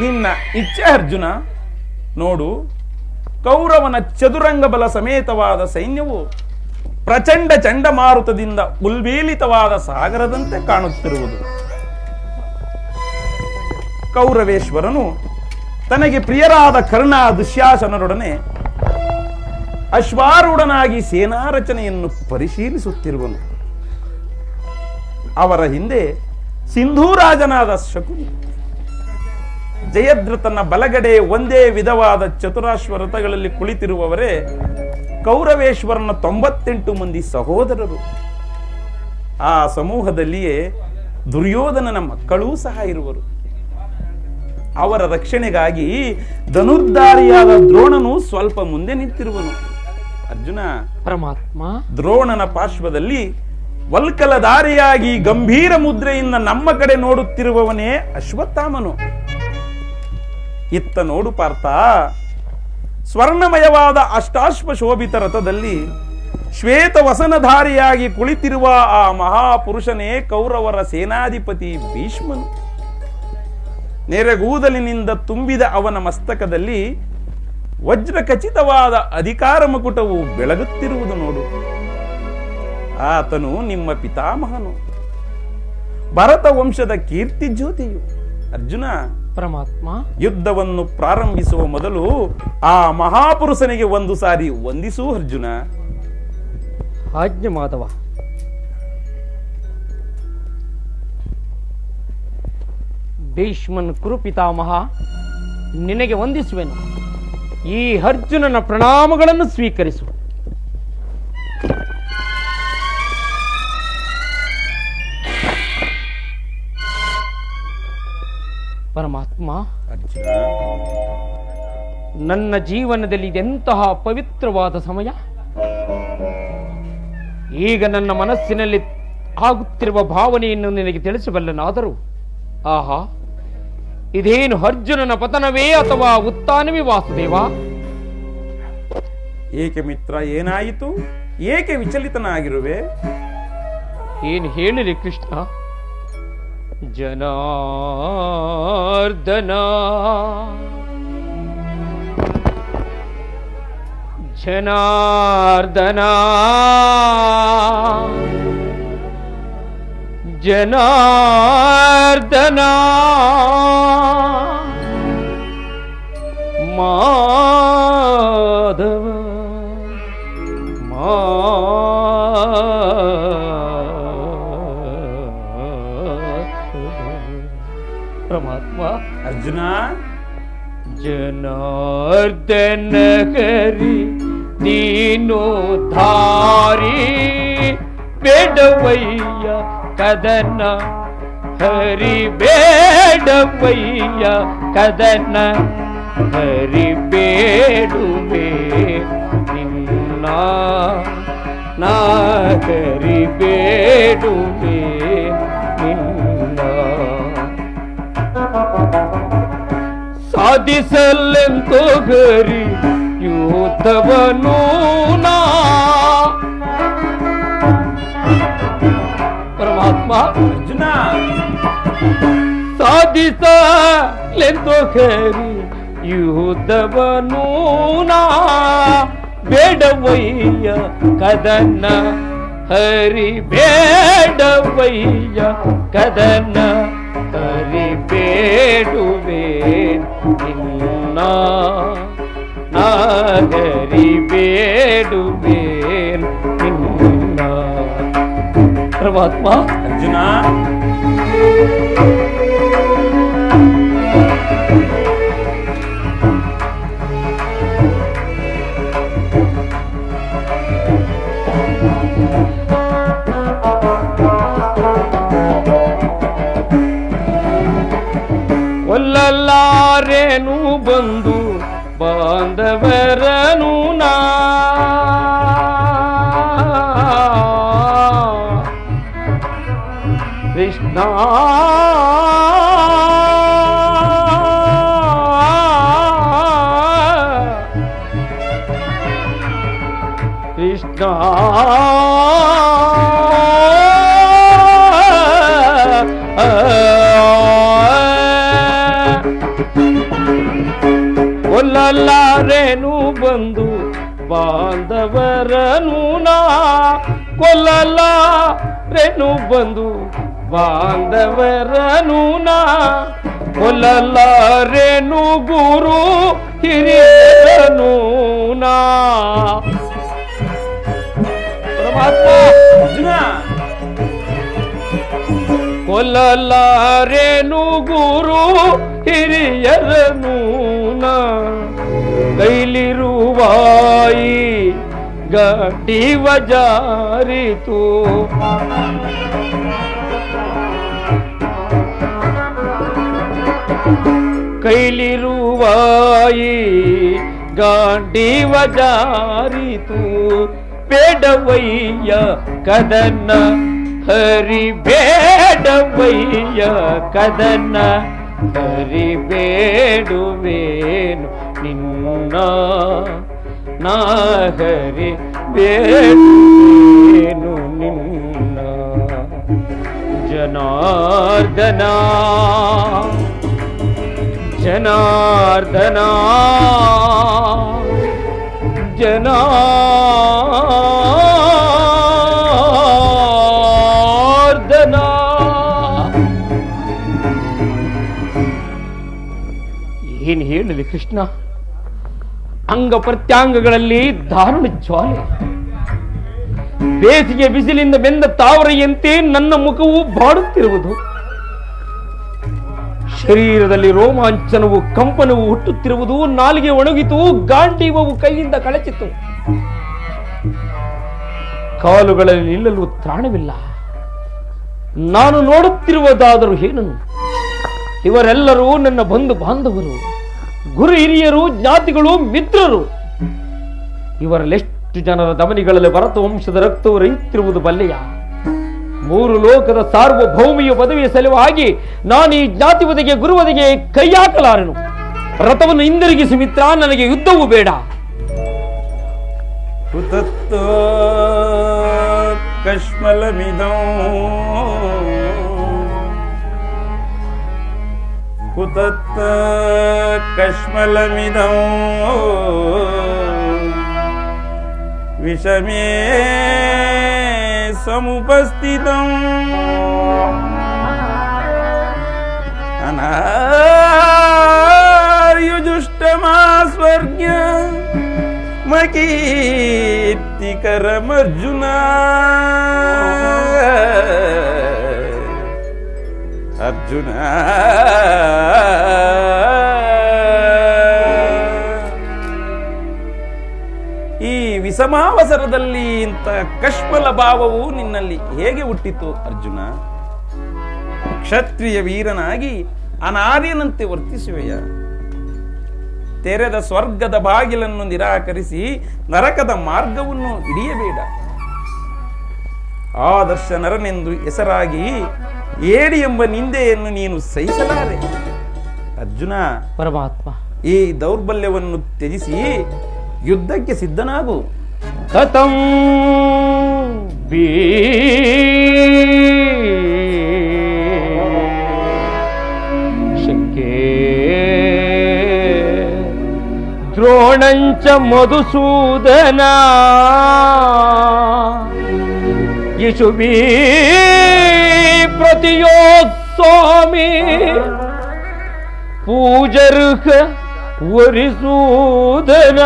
Speaker 4: ನಿನ್ನ ಇಚ್ಛೆ ಅರ್ಜುನ. ನೋಡು, ಕೌರವನ ಚದುರಂಗ ಬಲ ಸಮೇತವಾದ ಸೈನ್ಯವು ಪ್ರಚಂಡ ಚಂಡಮಾರುತದಿಂದ ಉಲ್ಬೀಲಿತವಾದ ಸಾಗರದಂತೆ ಕಾಣುತ್ತಿರುವುದು. ಕೌರವೇಶ್ವರನು ತನಗೆ ಪ್ರಿಯರಾದ ಕರ್ಣ ದುಶ್ಯಾಸನರೊಡನೆ ಅಶ್ವಾರೂಢನಾಗಿ ಸೇನಾ ರಚನೆಯನ್ನು ಪರಿಶೀಲಿಸುತ್ತಿರುವನು. ಅವರ ಹಿಂದೆ ಸಿಂಧೂರಾಜನಾದ ಶಕುನಿ, ಜಯದ್ರಥನ ಬಲಗಡೆ ಒಂದೇ ವಿಧವಾದ ಚತುರಾಶ್ವ ರಥಗಳಲ್ಲಿ ಕುಳಿತಿರುವವರೇ ಕೌರವೇಶ್ವರನ 98 ಮಂದಿ ಸಹೋದರರು. ಆ ಸಮೂಹದಲ್ಲಿಯೇ ದುರ್ಯೋಧನನ ಮಕ್ಕಳೂ ಸಹ ಇರುವರು. ಅವರ ರಕ್ಷಣೆಗಾಗಿ ಧನುರ್ಧಾರಿಯಾದ ದ್ರೋಣನು ಸ್ವಲ್ಪ ಮುಂದೆ ನಿಂತಿರುವನು. ಅರ್ಜುನ,
Speaker 3: ಪರಮಾತ್ಮ,
Speaker 4: ದ್ರೋಣನ ಪಾರ್ಶ್ವದಲ್ಲಿ ವಲ್ಕಲಧಾರಿಯಾಗಿ ಗಂಭೀರ ಮುದ್ರೆಯಿಂದ ನಮ್ಮ ಕಡೆ ನೋಡುತ್ತಿರುವವನೇ ಅಶ್ವತ್ಥಾಮನು. ಇತ್ತ ನೋಡು ಪಾರ್ಥ, ಸ್ವರ್ಣಮಯವಾದ ಅಷ್ಟಾಶ್ವ ಶೋಭಿತ ರಥದಲ್ಲಿ ಶ್ವೇತ ವಸನಧಾರಿಯಾಗಿ ಕುಳಿತಿರುವ ಆ ಮಹಾಪುರುಷನೇ ಕೌರವರ ಸೇನಾಧಿಪತಿ ಭೀಷ್ಮನು. ನೆರೆಗೂದಲಿನಿಂದ ತುಂಬಿದ ಅವನ ಮಸ್ತಕದಲ್ಲಿ ವಜ್ರ ಖಚಿತವಾದ ಅಧಿಕಾರ ಮುಕುಟವು ಬೆಳಗುತ್ತಿರುವುದು ನೋಡು. ಆತನು ನಿಮ್ಮ ಪಿತಾಮಹನು, ಭರತ ವಂಶದ ಕೀರ್ತಿ ಜ್ಯೋತಿಯು. ಅರ್ಜುನ,
Speaker 3: ಪರಮಾತ್ಮ,
Speaker 4: ಯುದ್ಧವನ್ನು ಪ್ರಾರಂಭಿಸುವ ಮೊದಲು ಆ ಮಹಾಪುರುಷನಿಗೆ ಒಂದು ಸಾರಿ ವಂದಿಸು ಅರ್ಜುನ.
Speaker 3: ಆಜ್ಞೆ ಮಾಧವ. ಭೀಷ್ಮನ್ ಕುರುಪಿತಾಮಹ, ನಿನಗೆ ವಂದಿಸುವೆನು. ಈ ಅರ್ಜುನನ ಪ್ರಣಾಮಗಳನ್ನು ಸ್ವೀಕರಿಸು. ಪರಮಾತ್ಮ,
Speaker 4: ಅರ್ಜುನ,
Speaker 3: ನನ್ನ ಜೀವನದಲ್ಲಿ ಇದೆಂತಹ ಪವಿತ್ರವಾದ ಸಮಯ. ಈಗ ನನ್ನ ಮನಸ್ಸಿನಲ್ಲಿ ಆಗುತ್ತಿರುವ ಭಾವನೆಯನ್ನು ನಿನಗೆ ತಿಳಿಸಬಲ್ಲನಾದರೂ, ಆಹಾ, ಇದೇನು ಅರ್ಜುನನ ಪತನವೇ ಅಥವಾ ಉತ್ಥಾನವೇ ವಾಸುದೇವ?
Speaker 4: ಏಕೆ ಮಿತ್ರ, ಏನಾಯಿತು? ಏಕೆ ವಿಚಲಿತನಾಗಿರುವೆ?
Speaker 3: ಏನು ಹೇಳಿರಿ ಕೃಷ್ಣ? ಜನಾರ್ದನ ಜನಾರ್ದನ ಜನಾರ್ದನ ಮಾಧವ ಪರಮಾತ್ಮ.
Speaker 4: ಅರ್ಜುನ,
Speaker 3: ಜನಾರ್ದನ ಹರಿ ದೀನೋದ್ಧಾರಿ ಬೇಡವಯ್ಯ ಕದನ, ಹರಿ ಬೇಡವಯ್ಯ ಕದನ, ಹರಿ ಬೇಡುವೆ ನಿನ್ನ, ನಾ ಹರಿ ಬೇಡುವೆ ನಿನ್ನ. ಸಾಧಿಸಲೆಂತೋ ಹರಿ ಯುದ್ಧವನು ನಾ. ಪರಮಾತ್ಮ,
Speaker 4: ಅರ್ಜುನ,
Speaker 3: ಸಾಧಿಸಲೆಂತೋ ಹರಿ ಯುದ್ಧವನು ನಾ. ಬೇಡವಯ್ಯ ಕದನ, ಹರಿ ಬೇಡವಯ್ಯ ಕದನ, ಹರಿ ಬೇಡುವೆ ನಿನ್ನ, ನಾ ಹರಿ ಬೇಡುವೆ ನಿನ್ನ. ಪರಮಾತ್ಮ.
Speaker 4: ಅರ್ಜುನ,
Speaker 3: ಒಲ್ಲಲಾರೇನು ಬಂದು ಬಾಂಧವರನು ನಾ. ಕೃಷ್ಣ, ಕೃಷ್ಣ, ಕೊಲ್ಲಲಾರೇನು ಬಂದು ಬಾಂಧವರನು ನಾ. ಕೊಲ್ಲಲಾರೇನು ಬಂದು ಬಾಂಧವರನು ನಾ. ಕೊಲ್ಲಲಾರೇನು ಗುರು ಹಿರಿಯರನು ನಾ. ಪರಮಾತ್ಮ.
Speaker 4: ಅರ್ಜುನ,
Speaker 3: ಕೊಲ್ಲಲಾರೇನು ಗುರು ಹಿರಿಯರನು ನಾ. ಕೈಲಿರುವಾಯಿ ಗಾಡಿವ ಜಾರಿತು, ಕೈಲಿರುವಾಯಿ ಗಾಡಿವ ಜಾರಿತು. ಬೇಡವಯ್ಯ ಕದನ, ಹರಿ ಬೇಡವಯ್ಯ ಕದನ, ಹರಿ ಬೇಡುವೇನು ನಿನ್ನ, ನಾ ಹರಿ ಬೇಡುವೇನು ನಿನ್ನ. ಜನಾರ್ದನ ಜನಾರ್ದನ ಜನಾರ್ದನ. ಏನು ಹೇಳಲಿ ಕೃಷ್ಣ? ಅಂಗ ಪ್ರತ್ಯಾಂಗಗಳಲ್ಲಿ ದಾರುಣ ಜ್ವಾಲೆ, ಬೇಸಿಗೆ ಬಿಸಿಲಿಂದ ಬೆಂದ ತಾವರೆಯಂತೆ ನನ್ನ ಮುಖವು ಬಾಡುತ್ತಿರುವುದು. ಶರೀರದಲ್ಲಿ ರೋಮಾಂಚನವು ಕಂಪನವು ಹುಟ್ಟುತ್ತಿರುವುದು. ನಾಲಿಗೆ ಒಣಗಿತು, ಗಾಂಡೀವವು ಕೈಯಿಂದ ಕಳಚಿತು. ಕಾಲುಗಳಲ್ಲಿ ನಿಲ್ಲಲು ತ್ರಾಣವಿಲ್ಲ. ನಾನು ನೋಡುತ್ತಿರುವುದಾದರೂ ಏನನು? ಇವರೆಲ್ಲರೂ ನನ್ನ ಬಂಧು ಬಾಂಧವರು, ಗುರು ಹಿರಿಯರು, ಜ್ಞಾತಿಗಳು, ಮಿತ್ರರು. ಇವರಲ್ಲೆಷ್ಟು ಜನರ ಧಮನಿಗಳಲ್ಲಿ ಭರತ ವಂಶದ ರಕ್ತವು ರೈತಿರುವುದು ಬಲ್ಲೆಯ? 3 ಲೋಕದ ಸಾರ್ವಭೌಮಿಯ ಪದವಿಯ ಸಲುವಾಗಿ ನಾನು ಈ ಜ್ಞಾತಿವದೆಗೆ ಗುರುವದೆಗೆ ಕೈ ಹಾಕಲಾರೆನು. ರಥವನ್ನು ಹಿಂದಿರುಗಿಸಿ ಮಿತ್ರ, ನನಗೆ ಯುದ್ಧವೂ ಬೇಡ.
Speaker 4: ಕುತತ್ತೋ ಕಶ್ಮಲಮಿದೋ ಕುತತ್ತ ಕಶ್ಮಲಮಿದೋ ವಿಷಮೇ ಸಮುಪಸ್ಥಿತಂ ಅನಾರ್ಯುಜುಷ್ಟಮಾಸ್ವರ್ಗ್ಯ ಮಕೀರ್ತಿಕರಮರ್ಜುನ ಅರ್ಜುನ. ಈ ವಿಷಮಾವಸರದಲ್ಲಿ ಇಂಥ ಕಶ್ಮಲ ಭಾವವು ನಿನ್ನಲ್ಲಿ ಹೇಗೆ ಹುಟ್ಟಿತು ಅರ್ಜುನ? ಕ್ಷತ್ರಿಯ ವೀರನಾಗಿ ಅನಾರ್ಯನಂತೆ ವರ್ತಿಸುವೆಯ? ತೆರೆದ ಸ್ವರ್ಗದ ಬಾಗಿಲನ್ನು ನಿರಾಕರಿಸಿ ನರಕದ ಮಾರ್ಗವನ್ನು ಹಿಡಿಯಬೇಡ. ಆದರ್ಶ ನರನೆಂದು ಹೆಸರಾಗಿ ಏಡಿ ಎಂಬ ನಿಂದೆಯನ್ನು ನೀನು ಸಹಿಸಲಾರೆ. ಅರ್ಜುನ,
Speaker 3: ಪರಮಾತ್ಮ,
Speaker 4: ಈ ದೌರ್ಬಲ್ಯವನ್ನು ತ್ಯಜಿಸಿ ಯುದ್ಧಕ್ಕೆ ಸಿದ್ಧನಾಗು.
Speaker 3: ಕಥಂ ಶಕ್ಯೇ ದ್ರೋಣಂಚ ಮಧುಸೂದನ ಯಶುಭೀ ಪ್ರತಿಯೋತ್ಸ್ವಾಮಿ ಪೂಜರ್ಹ ವರಿಸೂದನ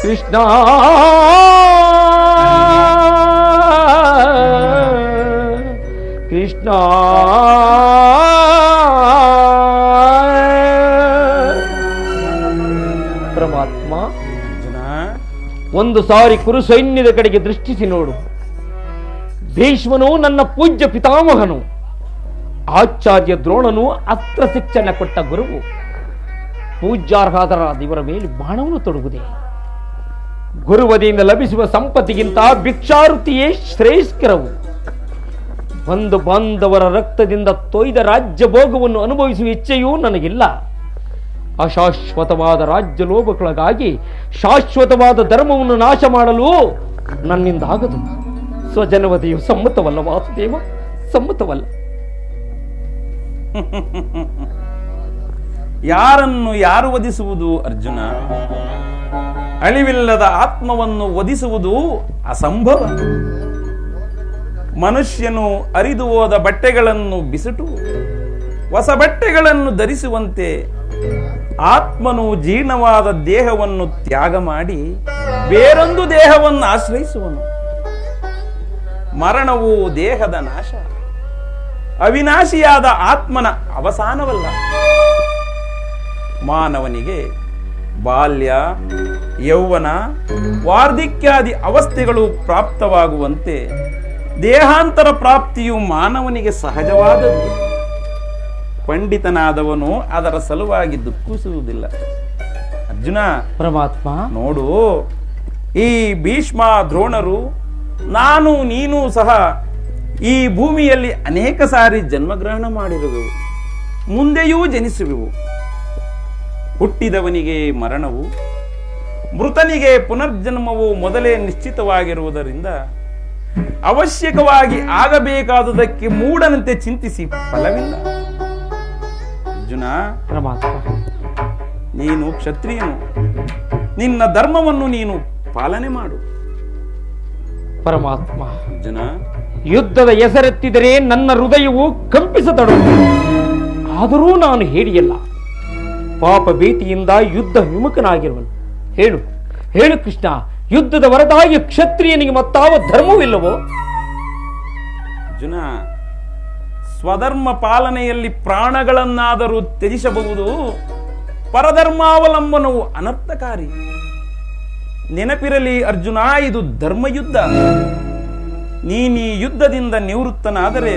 Speaker 3: ಕೃಷ್ಣ ಕೃಷ್ಣ. ಪರಮಾತ್ಮ, ಒಂದು ಸಾರಿ ಕುರು ಸೈನ್ಯದ ಕಡೆಗೆ ದೃಷ್ಟಿಸಿ ನೋಡು. ಭೀಷ್ಮನು ನನ್ನ ಪೂಜ್ಯ ಪಿತಾಮಹನು, ಆಚಾರ್ಯ ದ್ರೋಣನು ಅಸ್ತ್ರ ಶಿಕ್ಷಣ ಕೊಟ್ಟ ಗುರುವು. ಪೂಜ್ಯಾರ್ಹಾದರಾದ ಇವರ ಮೇಲೆ ಬಾಣವನ್ನು ತೊಡಗುದೆ. ಗುರುವದಿಯಿಂದ ಲಭಿಸುವ ಸಂಪತ್ತಿಗಿಂತ ಭಿಕ್ಷಾವೃತ್ತಿಯೇ ಶ್ರೇಷ್ಠಕರವು. ಒಂದು ಬಾಂಧವರ ರಕ್ತದಿಂದ ತೊಯ್ದ ರಾಜ್ಯ ಭೋಗವನ್ನು ಅನುಭವಿಸುವ ಇಚ್ಛೆಯೂ ನನಗಿಲ್ಲ. ಅಶಾಶ್ವತವಾದ ರಾಜ್ಯ ಲೋಭಗಳಿಗಾಗಿ ಶಾಶ್ವತವಾದ ಧರ್ಮವನ್ನು ನಾಶ ಮಾಡಲು ನನ್ನಿಂದ ಆಗದು. ಸ್ವಜನವದೆಯು ಸಮ್ಮತವಲ್ಲ ವಾಸುದೇವ, ಸಮ್ಮತವಲ್ಲ.
Speaker 4: ಯಾರನ್ನು ಯಾರು ವಧಿಸುವುದು ಅರ್ಜುನ? ಅಳಿವಿಲ್ಲದ ಆತ್ಮವನ್ನು ವಧಿಸುವುದು ಅಸಂಭವ. ಮನುಷ್ಯನು ಅರಿದು ಹೋದ ಬಟ್ಟೆಗಳನ್ನು ಬಿಸಿಟು ಹೊಸ ಬಟ್ಟೆಗಳನ್ನು ಧರಿಸುವಂತೆ ಆತ್ಮನು ಜೀರ್ಣವಾದ ದೇಹವನ್ನು ತ್ಯಾಗ ಮಾಡಿ ಬೇರೊಂದು ದೇಹವನ್ನು ಆಶ್ರಯಿಸುವನು. ಮರಣವು ದೇಹದ ನಾಶ, ಅವಿನಾಶಿಯಾದ ಆತ್ಮನ ಅವಸಾನವಲ್ಲ. ಮಾನವನಿಗೆ ಬಾಲ್ಯ, ಯೌವನ, ವಾರ್ಧಿಕ್ಯಾದಿ ಅವಸ್ಥೆಗಳು ಪ್ರಾಪ್ತವಾಗುವಂತೆ ದೇಹಾಂತರ ಪ್ರಾಪ್ತಿಯು ಮಾನವನಿಗೆ ಸಹಜವಾದದ್ದು. ಪಂಡಿತನಾದವನು ಅದರ ಸಲುವಾಗಿ ದುಃಖಿಸುವುದಿಲ್ಲ. ಅರ್ಜುನ,
Speaker 3: ಪರಮಾತ್ಮ,
Speaker 4: ನೋಡು, ಈ ಭೀಷ್ಮ ದ್ರೋಣರು, ನಾನು ನೀನು ಸಹ ಈ ಭೂಮಿಯಲ್ಲಿ ಅನೇಕ ಸಾರಿ ಜನ್ಮಗ್ರಹಣ ಮಾಡಿರುವೆವು, ಮುಂದೆಯೂ ಜನಿಸುವೆವು. ಹುಟ್ಟಿದವನಿಗೆ ಮರಣವು, ಮೃತನಿಗೆ ಪುನರ್ಜನ್ಮವು ಮೊದಲೇ ನಿಶ್ಚಿತವಾಗಿರುವುದರಿಂದ ಅವಶ್ಯಕವಾಗಿ ಆಗಬೇಕಾದುದಕ್ಕೆ ಮೂಢನಂತೆ ಚಿಂತಿಸಿ ಫಲವಿಲ್ಲ. ಅರ್ಜುನ,
Speaker 3: ಪರಮಾತ್ಮ,
Speaker 4: ನೀನು ಕ್ಷತ್ರಿಯನು, ನಿನ್ನ ಧರ್ಮವನ್ನು ನೀನು ಪಾಲನೆ ಮಾಡು.
Speaker 3: ಪರಮಾತ್ಮ,
Speaker 4: ಅರ್ಜುನ,
Speaker 3: ಯುದ್ಧದ ಹೆಸರೆತ್ತಿದರೆ ನನ್ನ ಹೃದಯವು ಕಂಪಿಸತೊಡಗುತ್ತದೆ. ಆದರೂ ನಾನು ಹೇಳಿಯಲ್ಲ, ಪಾಪ ಭೀತಿಯಿಂದ ಯುದ್ಧ ವಿಮುಖನಾಗಿರುವನು. ಹೇಳು ಹೇಳು ಕೃಷ್ಣ, ಯುದ್ಧದ ಹೊರತಾಗಿ ಕ್ಷತ್ರಿಯನಿಗೆ ಮತ್ತಾವ ಧರ್ಮವಿಲ್ಲವೋ?
Speaker 4: ಅರ್ಜುನ, ಸ್ವಧರ್ಮ ಪಾಲನೆಯಲ್ಲಿ ಪ್ರಾಣಗಳನ್ನಾದರೂ ತ್ಯಜಿಸಬಹುದು, ಪರಧರ್ಮಾವಲಂಬನವು ಅನರ್ಥಕಾರಿ. ನೆನಪಿರಲಿ ಅರ್ಜುನ, ಇದು ಧರ್ಮಯುದ್ಧ. ನೀನೀ ಯುದ್ಧದಿಂದ ನಿವೃತ್ತನಾದರೆ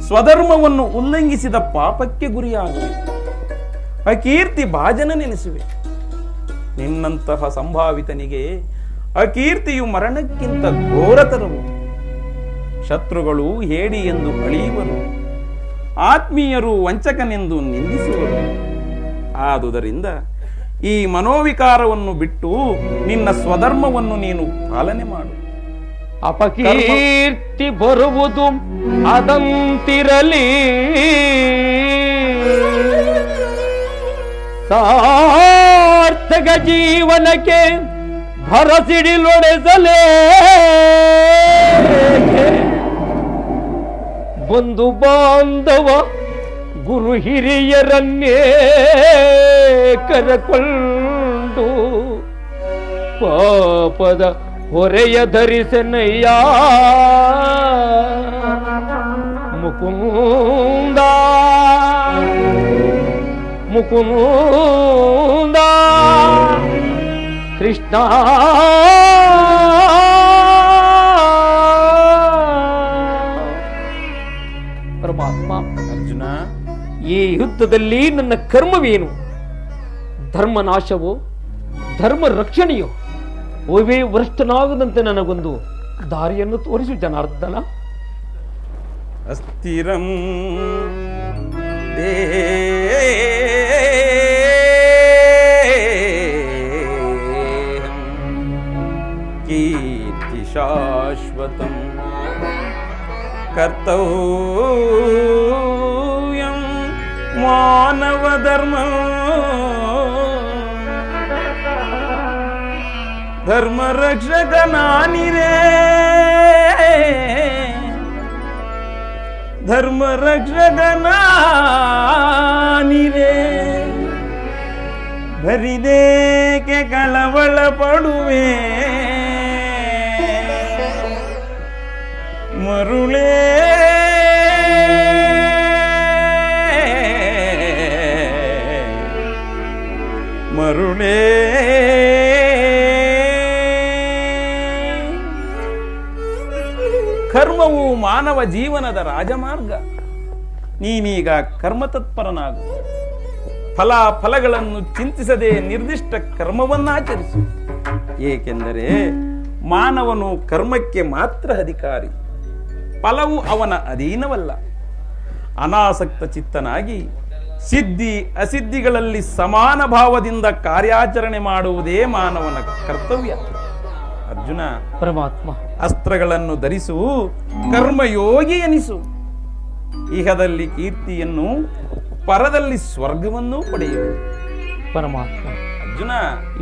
Speaker 4: ಸ್ವಧರ್ಮವನ್ನು ಉಲ್ಲಂಘಿಸಿದ ಪಾಪಕ್ಕೆ ಗುರಿಯಾಗುವೆ, ಅಕೀರ್ತಿ ಭಾಜನನೆನಿಸುವೆ. ನಿನ್ನಂತಹ ಸಂಭಾವಿತನಿಗೆ ಅಕೀರ್ತಿಯು ಮರಣಕ್ಕಿಂತ ಘೋರತರವು. ಶತ್ರುಗಳು ಹೇಡಿ ಎಂದು ಅಳಿಯುವರು, ಆತ್ಮೀಯರು ವಂಚಕನೆಂದು ನಿಂದಿಸುವರು. ಆದುದರಿಂದ ಈ ಮನೋವಿಕಾರವನ್ನು ಬಿಟ್ಟು ನಿನ್ನ ಸ್ವಧರ್ಮವನ್ನು ನೀನು ಪಾಲನೆ ಮಾಡು.
Speaker 3: ಅಪಕೀರ್ತಿ ಬರುವುದು ಅದಂತಿರಲಿ, ಸಾರ್ಥಕ ಜೀವನಕ್ಕೆ ಭರಸಿಡಿಲೊಡೆಸಲೇ ಬಂಧು ಬಾಂಧವ ಗುರು ಹಿರಿಯರನ್ನೇ ಕರಕೊಂಡು ಪಾಪದ ಹೊರೆಯ ಧರಿಸನಯ್ಯ ಮುಕುಂದ ಮುಕುಂದ ಕೃಷ್ಣ. ಪರಮಾತ್ಮ,
Speaker 4: ಅರ್ಜುನ,
Speaker 3: ಈ ಯುದ್ಧದಲ್ಲಿ ನನ್ನ ಕರ್ಮವೇನು? ಧರ್ಮನಾಶವೋ ಧರ್ಮ ರಕ್ಷಣೆಯೋ? ಓವೇ ಭ್ರಷ್ಟನಾಗದಂತೆ ನನಗೊಂದು ದಾರಿಯನ್ನು ತೋರಿಸು ಜನಾರ್ದನ.
Speaker 4: ಅಸ್ಥಿರಂ ಕೀರ್ತಿ ಶಾಶ್ವತಂ ಕರ್ತವ್ಯಂ ಮಾನವ ಧರ್ಮ ಧರ್ಮ ರಕ್ಷಕ ನಾನಿರೇ ಧರ್ಮ ರಕ್ಷಕ ನಾನಿರೇ ಭರಿದೇಕೆ ಕಳವಳ ಪಡುವೆ ಮರುಳೇ ಮರುಳೇ ಕರ್ಮವು ಮಾನವ ಜೀವನದ ರಾಜಮಾರ್ಗ. ನೀನೀಗ ಕರ್ಮತತ್ಪರನಾಗು. ಫಲಗಳನ್ನು ಚಿಂತಿಸದೆ ನಿರ್ದಿಷ್ಟ ಕರ್ಮವನ್ನಾಚರಿಸು. ಏಕೆಂದರೆ ಮಾನವನು ಕರ್ಮಕ್ಕೆ ಮಾತ್ರ ಅಧಿಕಾರಿ, ಫಲವು ಅವನ ಅಧೀನವಲ್ಲ. ಅನಾಸಕ್ತ ಚಿತ್ತನಾಗಿ ಸಿದ್ಧಿ ಅಸಿದ್ಧಿಗಳಲ್ಲಿ ಸಮಾನ ಭಾವದಿಂದ ಕಾರ್ಯಾಚರಣೆ ಮಾಡುವುದೇ ಮಾನವನ ಕರ್ತವ್ಯ. ಅರ್ಜುನ,
Speaker 3: ಪರಮಾತ್ಮ,
Speaker 4: ಅಸ್ತ್ರಗಳನ್ನು ಧರಿಸು, ಕರ್ಮಯೋಗಿ ಎನಿಸು. ಇಹದಲ್ಲಿ ಕೀರ್ತಿಯನ್ನು, ಪರದಲ್ಲಿ ಸ್ವರ್ಗವನ್ನು ಪಡೆಯುವೆ.
Speaker 3: ಪರಮಾತ್ಮ,
Speaker 4: ಅರ್ಜುನ,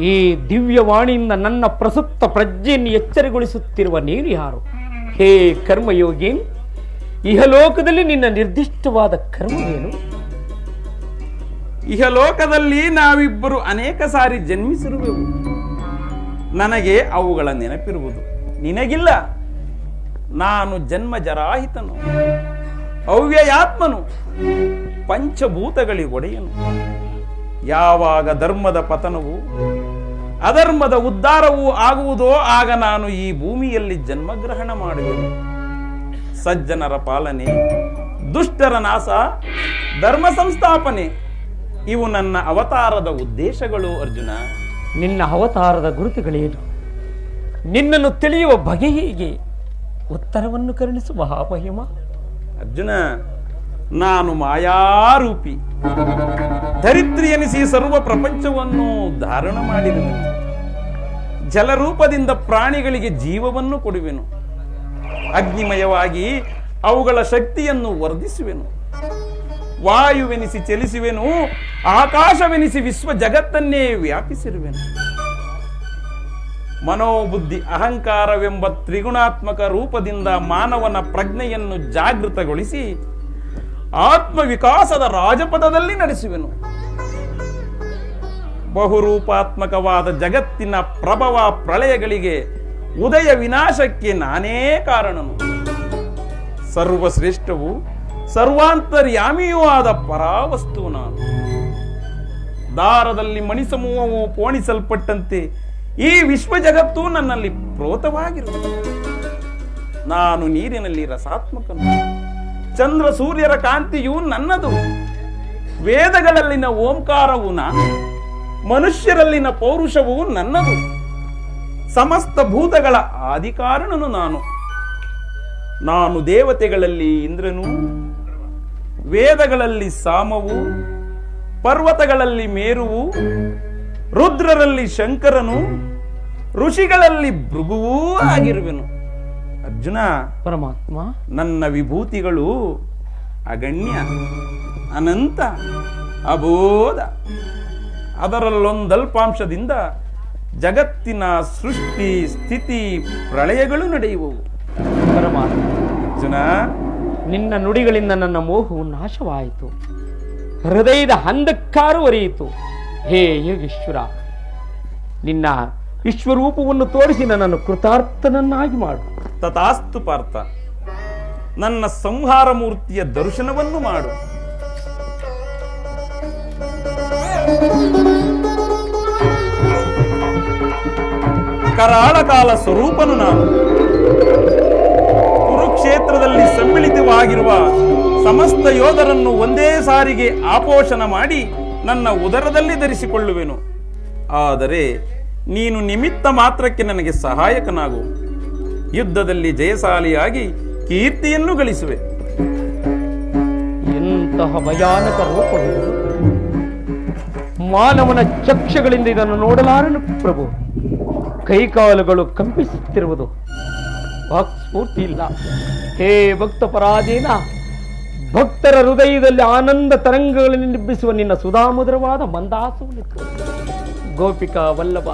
Speaker 3: ಈ ದಿವ್ಯವಾಣಿಯಿಂದ ನನ್ನ ಪ್ರಸುಪ್ತ ಪ್ರಜ್ಞೆಯನ್ನು ಎಚ್ಚರಗೊಳಿಸುತ್ತಿರುವ ನೀನು ಯಾರು? ಹೇ ಕರ್ಮಯೋಗಿ, ಇಹಲೋಕದಲ್ಲಿ ನಿನ್ನ ನಿರ್ದಿಷ್ಟವಾದ ಕರ್ಮವೇನು?
Speaker 4: ಇಹಲೋಕದಲ್ಲಿ ನಾವಿಬ್ಬರು ಅನೇಕ ಸಾರಿ ಜನ್ಮಿಸಿರುವೆವು. ನನಗೆ ಅವುಗಳ ನೆನಪಿರುವುದು, ನಿನಗಿಲ್ಲ. ನಾನು ಜನ್ಮ ಜರಾಹಿತನು, ಅವ್ಯಯಾತ್ಮನು, ಪಂಚಭೂತಗಳಿಗೊಡೆಯನು. ಯಾವಾಗ ಧರ್ಮದ ಪತನವು ಅಧರ್ಮದ ಉದ್ಧಾರವೂ ಆಗುವುದೋ ಆಗ ನಾನು ಈ ಭೂಮಿಯಲ್ಲಿ ಜನ್ಮಗ್ರಹಣ ಮಾಡುವೆನು. ಸಜ್ಜನರ ಪಾಲನೆ, ದುಷ್ಟರ ನಾಶ, ಧರ್ಮ ಸಂಸ್ಥಾಪನೆ ಇವು ನನ್ನ ಅವತಾರದ ಉದ್ದೇಶಗಳು. ಅರ್ಜುನ,
Speaker 3: ನಿನ್ನ ಅವತಾರದ ಗುರುತುಗಳೇನು? ನಿನ್ನನ್ನು ತಿಳಿಯುವ ಬಗೆ ಹೇಗೆ? ಉತ್ತರವನ್ನು ಕರುಣಿಸು ಮಹಾಮಹಿಮ.
Speaker 4: ಅರ್ಜುನ, ನಾನು ಮಾಯಾರೂಪಿ, ಧರಿತ್ರಿ ಎನಿಸಿ ಸರ್ವ ಪ್ರಪಂಚವನ್ನು ಧಾರಣ ಮಾಡಿದನು. ಜಲರೂಪದಿಂದ ಪ್ರಾಣಿಗಳಿಗೆ ಜೀವವನ್ನು ಕೊಡುವೆನು. ಅಗ್ನಿಮಯವಾಗಿ ಅವುಗಳ ಶಕ್ತಿಯನ್ನು ವರ್ಧಿಸುವೆನು. ವಾಯುವೆನಿಸಿ ಚಲಿಸುವೆನು, ಆಕಾಶವೆನಿಸಿ ವಿಶ್ವ ಜಗತ್ತನ್ನೇ ವ್ಯಾಪಿಸಿರುವೆನು. ಮನೋಬುದ್ಧಿ ಅಹಂಕಾರವೆಂಬ ತ್ರಿಗುಣಾತ್ಮಕ ರೂಪದಿಂದ ಮಾನವನ ಪ್ರಜ್ಞೆಯನ್ನು ಜಾಗೃತಗೊಳಿಸಿ ಆತ್ಮವಿಕಾಸದ ರಾಜಪಥದಲ್ಲಿ ನಡೆಸುವೆನು. ಬಹುರೂಪಾತ್ಮಕವಾದ ಜಗತ್ತಿನ ಪ್ರಭವ ಪ್ರಳಯಗಳಿಗೆ ಉದಯ ವಿನಾಶಕ್ಕೆ ನಾನೇ ಕಾರಣನು. ಸರ್ವಶ್ರೇಷ್ಠವು ಸರ್ವಾಂತರ್ಯಾಮಿಯೂ ಆದ ಪರಾವಸ್ತು ನಾನು. ದಾರದಲ್ಲಿ ಮಣಿಸಮೂಹವು ಪೋಣಿಸಲ್ಪಟ್ಟಂತೆ ಈ ವಿಶ್ವ ಜಗತ್ತು ನನ್ನಲ್ಲಿ ಪ್ರೋತವಾಗಿರುವುದು. ನಾನು ನೀರಿನಲ್ಲಿ ರಸಾತ್ಮಕನು, ಚಂದ್ರ ಸೂರ್ಯರ ಕಾಂತಿಯು ನನ್ನದು. ವೇದಗಳಲ್ಲಿನ ಓಂಕಾರವು ಮನುಷ್ಯರಲ್ಲಿನ ಪೌರುಷವು ನನ್ನದು. ಸಮಸ್ತ ಭೂತಗಳ ಆದಿಕಾರಣನು ನಾನು ದೇವತೆಗಳಲ್ಲಿ ಇಂದ್ರನು, ವೇದಗಳಲ್ಲಿ ಸಾಮವು, ಪರ್ವತಗಳಲ್ಲಿ ಮೇರುವು, ರುದ್ರರಲ್ಲಿ ಶಂಕರನು, ಋಷಿಗಳಲ್ಲಿ ಭೃಗುವೂ ಆಗಿರುವೆನು. ಅರ್ಜುನ,
Speaker 3: ಪರಮಾತ್ಮ,
Speaker 4: ನನ್ನ ವಿಭೂತಿಗಳು ಅಗಣ್ಯ, ಅನಂತ, ಅಬೋಧ. ಅದರಲ್ಲೊಂದಲ್ಪಾಂಶದಿಂದ ಜಗತ್ತಿನ ಸೃಷ್ಟಿ ಸ್ಥಿತಿ ಪ್ರಳಯಗಳು ನಡೆಯುವವು.
Speaker 3: ಪರಮಾತ್ಮ,
Speaker 4: ಅರ್ಜುನ,
Speaker 3: ನಿನ್ನ ನುಡಿಗಳಿಂದ ನನ್ನ ಮೋಹವು ನಾಶವಾಯಿತು, ಹೃದಯದ ಅಂಧಕಾರ ಒರೆಯಿತು. ಹೇ ಯೋಗೇಶ್ವರ, ನಿನ್ನ ವಿಶ್ವರೂಪವನ್ನು ತೋರಿಸಿ ನನ್ನನ್ನು ಕೃತಾರ್ಥನನ್ನಾಗಿ ಮಾಡು.
Speaker 4: ತಥಾಸ್ತು ಪಾರ್ಥ, ನನ್ನ ಸಂಹಾರ ಮೂರ್ತಿಯ ದರ್ಶನವನ್ನು ಮಾಡು. ಕರಾಳ ಕಾಲ ಸ್ವರೂಪನು ನಾನು. ಕುರುಕ್ಷೇತ್ರದಲ್ಲಿ ಸಮ್ಮಿಳಿತವಾಗಿರುವ ಸಮಸ್ತ ಯೋಧರನ್ನು ಒಂದೇ ಸಾರಿಗೆ ಆಪೋಷಣ ಮಾಡಿ ನನ್ನ ಉದರದಲ್ಲಿ ಧರಿಸಿಕೊಳ್ಳುವೆನು. ಆದರೆ ನೀನು ನಿಮಿತ್ತ ಮಾತ್ರಕ್ಕೆ ನನಗೆ ಸಹಾಯಕನಾಗು. ಯುದ್ಧದಲ್ಲಿ ಜಯಶಾಲಿಯಾಗಿ ಕೀರ್ತಿಯನ್ನು ಗಳಿಸುವೆ.
Speaker 3: ಎಂತಹ ಭಯಾನಕ ರೂಪಗಳು! ಮಾನವನ ಚಕ್ಷಗಳಿಂದ ಇದನ್ನು ನೋಡಲಾರನು ಪ್ರಭು. ಕೈಕಾಲುಗಳು ಕಂಪಿಸುತ್ತಿರುವುದು, ಸ್ಫೂರ್ತಿ ಇಲ್ಲ. ಹೇ ಭಕ್ತ ಪರಾಧೀನ, ಭಕ್ತರ ಹೃದಯದಲ್ಲಿ ಆನಂದ ತರಂಗಗಳನ್ನು ನಿಬ್ಬಿಸುವ ನಿನ್ನ ಸುಧಾಮಧುರವಾದ ಮಂದಾಸವನ್ನು ಗೋಪಿಕಾ ವಲ್ಲಭ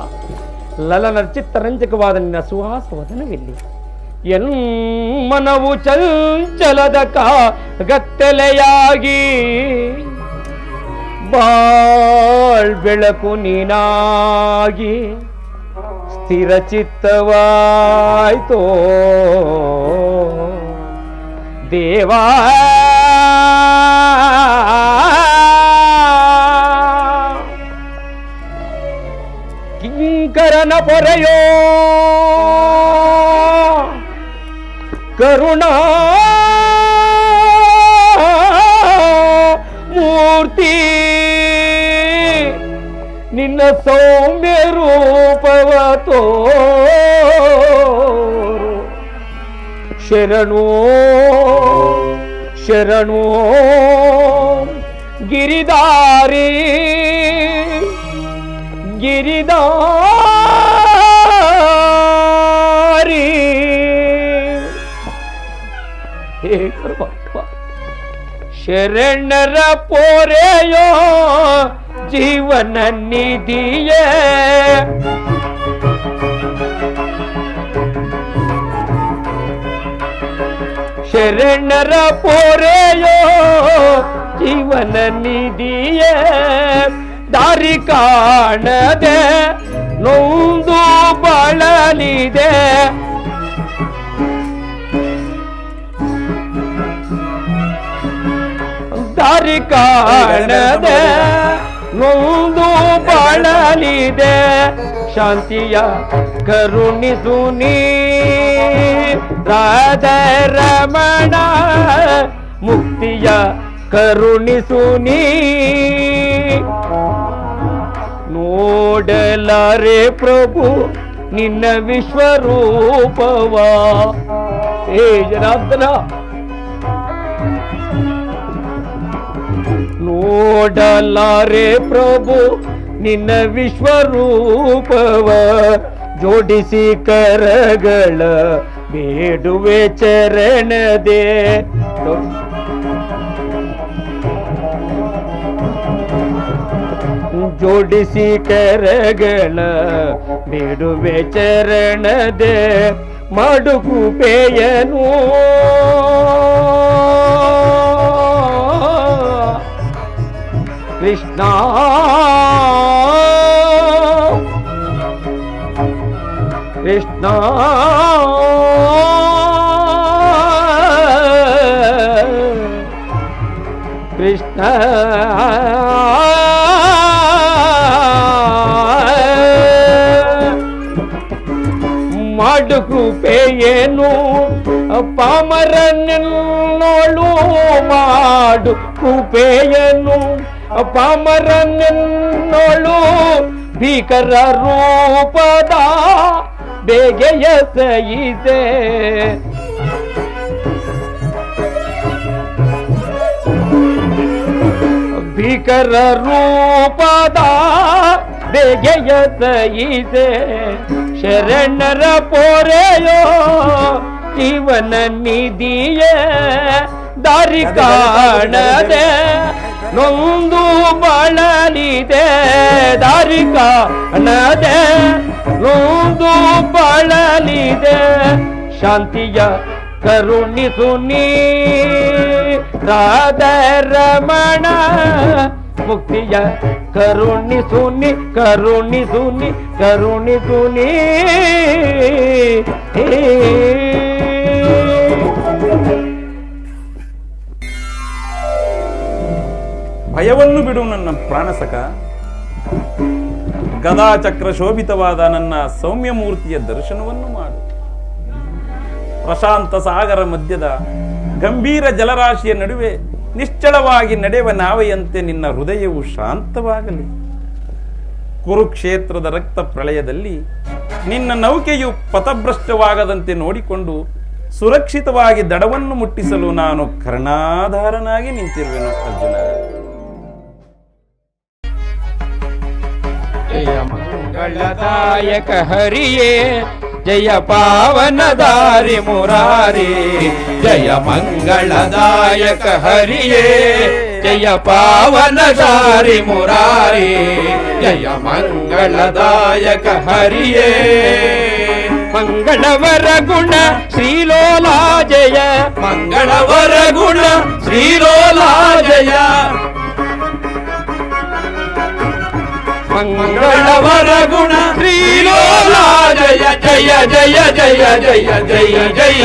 Speaker 3: ಲಲನ ಚಿತ್ತರಂಜಕವಾದ ನಿನ್ನ ಸುಹಾಸ ವದನವಿಲ್ಲಿ. ಮನವು ಚಂಚಲದ ಗತ್ತಲೆಯಾಗಿ ಬಾಳ್ ಬೆಳಕು ನೀನಾಗಿ ಸ್ಥಿರ ಚಿತ್ತವಾಯ್ತೋ ದೇವಾ. ಕಿಂಕರನ ಪೊರೆಯೋ ಕರುಣಾ ಮೂರ್ತಿ, ನಿನ್ನ ಸೌಮ್ಯ ರೂಪವ ತೋರು. ಶರಣೋ ಶರಣೋ ಗಿರಿದಾರಿ ಗಿರಿದಾರಿ. ಹೇ ಪರಮಾತ್ಮ, ಶರಣರ ಪೋರೆಯೋ ಜೀವನ ನಿಧಿಯೇ. ಶರಣರ ಪೋರೆಯೋ ಜೀವನ ನಿಧಿಯೇ. ದಾರಿ ಕಾಣದೆ ನೊಂದು ಬಳಲಿದೆ, ದಾರಿ ಕಾಣದೆ ನೊಂದು ಬಳಲಿದೆ. ಶಾಂತಿಯ ಕರುಣಿಸು ನೀ ರಾಧರಮಣ, ಮುಕ್ತಿಯ ಕರುಣಿಸು ನೀ. ನೋಡಲಾರೆ ಪ್ರಭು ನಿನ್ನ ವಿಶ್ವರೂಪವ. ಹೇ ಜನಾರ್ದನ, ನೋಡಲಾರೆ ಪ್ರಭು ನಿನ್ನ ವಿಶ್ವರೂಪವ. ಜೋಡಿಸಿ ಕರಗಳ ಬೇಡುವೆ ಚರಣದೆ. ಜೋಡಿಸಿ ಕರಗಳ ಬೇಡುವೆ ಚರಣದೆ. ಮಡುಗು ಬೇಯನು ಕೃಷ್ಣ, ಕೃಷ್ಣ ಕೃಷ್ಣ. ಮಡುಗು ಬೇಯನು ಪಾಮರನ್ನೋಳು ಮಾಡು ಕೃಪೆಯನ್ನು ಪಾಮರನೆನ್ನೋಳು ಭೀಕರ ರೂಪದ ಬೇಗೆಯ ಸಹಿತೆ ಭೀಕರ ರೂಪದ ಬೇಗೆಯ ಸಹಿತೆ ಶರಣರ ಪೋರೆಯೋ ಜೀವನ ನಿಧಿಯೇ ದಾರಿ ಕಾಣದೆ ನೊಂದು ಬಳಲಿದೆ ದಾರಿ ಕಾಣದೆ ನೊಂದು ಬಳಲಿದೆ ಶಾಂತಿಯ ಕರುಣಿಸು ನೀ ರಾಧರಮಣ ಮುಕ್ತಿಯ ಕರುಣಿಸು ನೀ ಕರುಣಿಸು ನೀ ಕರುಣಿಸು ನೀ
Speaker 4: ಭಯವನ್ನು ಬಿಡು ನನ್ನ ಪ್ರಾಣಸಕ. ಗದಾಚಕ್ರ ಶೋಭಿತವಾದ ನನ್ನ ಸೌಮ್ಯ ಮೂರ್ತಿಯ ದರ್ಶನವನ್ನು ಮಾಡು. ಪ್ರಶಾಂತ ಸಾಗರ ಮಧ್ಯದ ಗಂಭೀರ ಜಲರಾಶಿಯ ನಡುವೆ ನಿಶ್ಚಳವಾಗಿ ನಡೆಯುವ ನಾವೆಯಂತೆ ನಿನ್ನ ಹೃದಯವು ಶಾಂತವಾಗಲಿ. ಕುರುಕ್ಷೇತ್ರದ ರಕ್ತ ಪ್ರಳಯದಲ್ಲಿ ನಿನ್ನ ನೌಕೆಯು ಪಥಭ್ರಷ್ಟವಾಗದಂತೆ ನೋಡಿಕೊಂಡು ಸುರಕ್ಷಿತವಾಗಿ ದಡವನ್ನು ಮುಟ್ಟಿಸಲು ನಾನು ಕರ್ಣಾಧಾರನಾಗಿ ನಿಂತಿರುವೆನು ಅರ್ಜುನ.
Speaker 3: ಜಯ ಮಂಗಳದಾಯಕ ಹರಿಯೇ ಜಯ ಪಾವನದಾರಿ ಮುರಾರಿ ಜಯ ಮಂಗಳದಾಯಕ ಹರಿಯೇ ಜಯ ಪಾವನದಾರಿ ಮುರಾರಿ ಜಯ ಮಂಗಳದಾಯಕ ಹರಿಯೇ ಮಂಗಳವರ ಗುಣ ಶ್ರೀಲೋಲಾ ಜಯ ಮಂಗಳವರ ಗುಣ ಶ್ರೀಲೋಲಾ ಜಯ ಮಂಗಳವರ ಗುಣ ಶ್ರೀಲೋಲಾ ಜಯ ಜಯ ಜಯ ಜಯ ಜಯ ಜಯ ಜಯ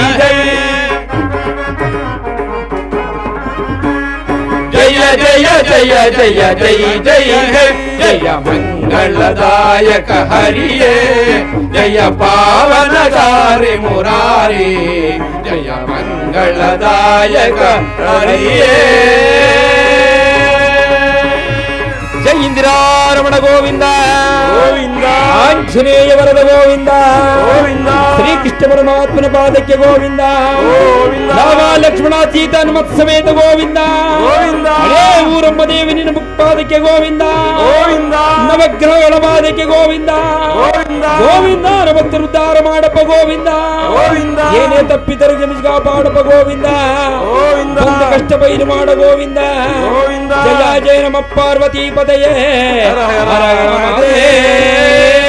Speaker 3: ಜಯ ಜಯ ಜಯ ಜಯ ಜಯ ಜಯ ಜಯ ಮಂಗಳದಾಯಕ ಹರಿಯೇ ಜಯ ಪಾವನದಾರಿ ಮುರಾರಿ ಜಯ ಮಂಗಳದಾಯಕ ಹರಿಯೇ. ಜೈ ಇಂದಿರಾರಮಣ ಗೋವಿಂದ
Speaker 4: ಗೋವಿಂದ
Speaker 3: ಆಂಜನೇಯ ವರದ ಗೋವಿಂದ
Speaker 4: ಗೋವಿಂದ
Speaker 3: ಶ್ರೀಕೃಷ್ಣ ಪರಮಾತ್ಮನ ಪಾದಕ್ಕೆ ಗೋವಿಂದ
Speaker 4: ಗೋವಿಂದ
Speaker 3: ರಾಮ ಲಕ್ಷ್ಮಣ ಸೀತಾ ಹನುಮತ್ ಸಮೇತ ಗೋವಿಂದ
Speaker 4: ಗೋವಿಂದ
Speaker 3: ಹರೇ ಊರಮ್ಮ ದೇವಿ ನಿನ್ನ ಪಾದಕ್ಕೆ ಗೋವಿಂದ
Speaker 4: ಗೋವಿಂದ
Speaker 3: ನವಗ್ರಹಗಳ ಪಾದಕ್ಕೆ ಗೋವಿಂದ
Speaker 4: ಗೋವಿಂದ
Speaker 3: ಗೋವಿಂದ ನಮತ್ತೆ ಉದ್ಧಾರ ಮಾಡಪ್ಪ ಗೋವಿಂದ
Speaker 4: ಗೋವಿಂದ
Speaker 3: ಏನೇ ತಪ್ಪಿದರೂ ಕ್ಷಮಿಸಿ ಕಾಪಾಡಪ್ಪ ಗೋವಿಂದ
Speaker 4: ಗೋವಿಂದ
Speaker 3: ಬಂದ ಕಷ್ಟ ಬೈರು ಮಾಡ ಗೋವಿಂದ
Speaker 4: ಗೋವಿಂದ
Speaker 3: ಜಯ ಜಯ ನಮ ಪಾರ್ವತಿ ಪದಯೇ
Speaker 4: ಹರ ಹರ
Speaker 3: ಹರ ಹರ
Speaker 4: ಮಹಾದೇವ.
Speaker 3: ಮಹಾದೇವ.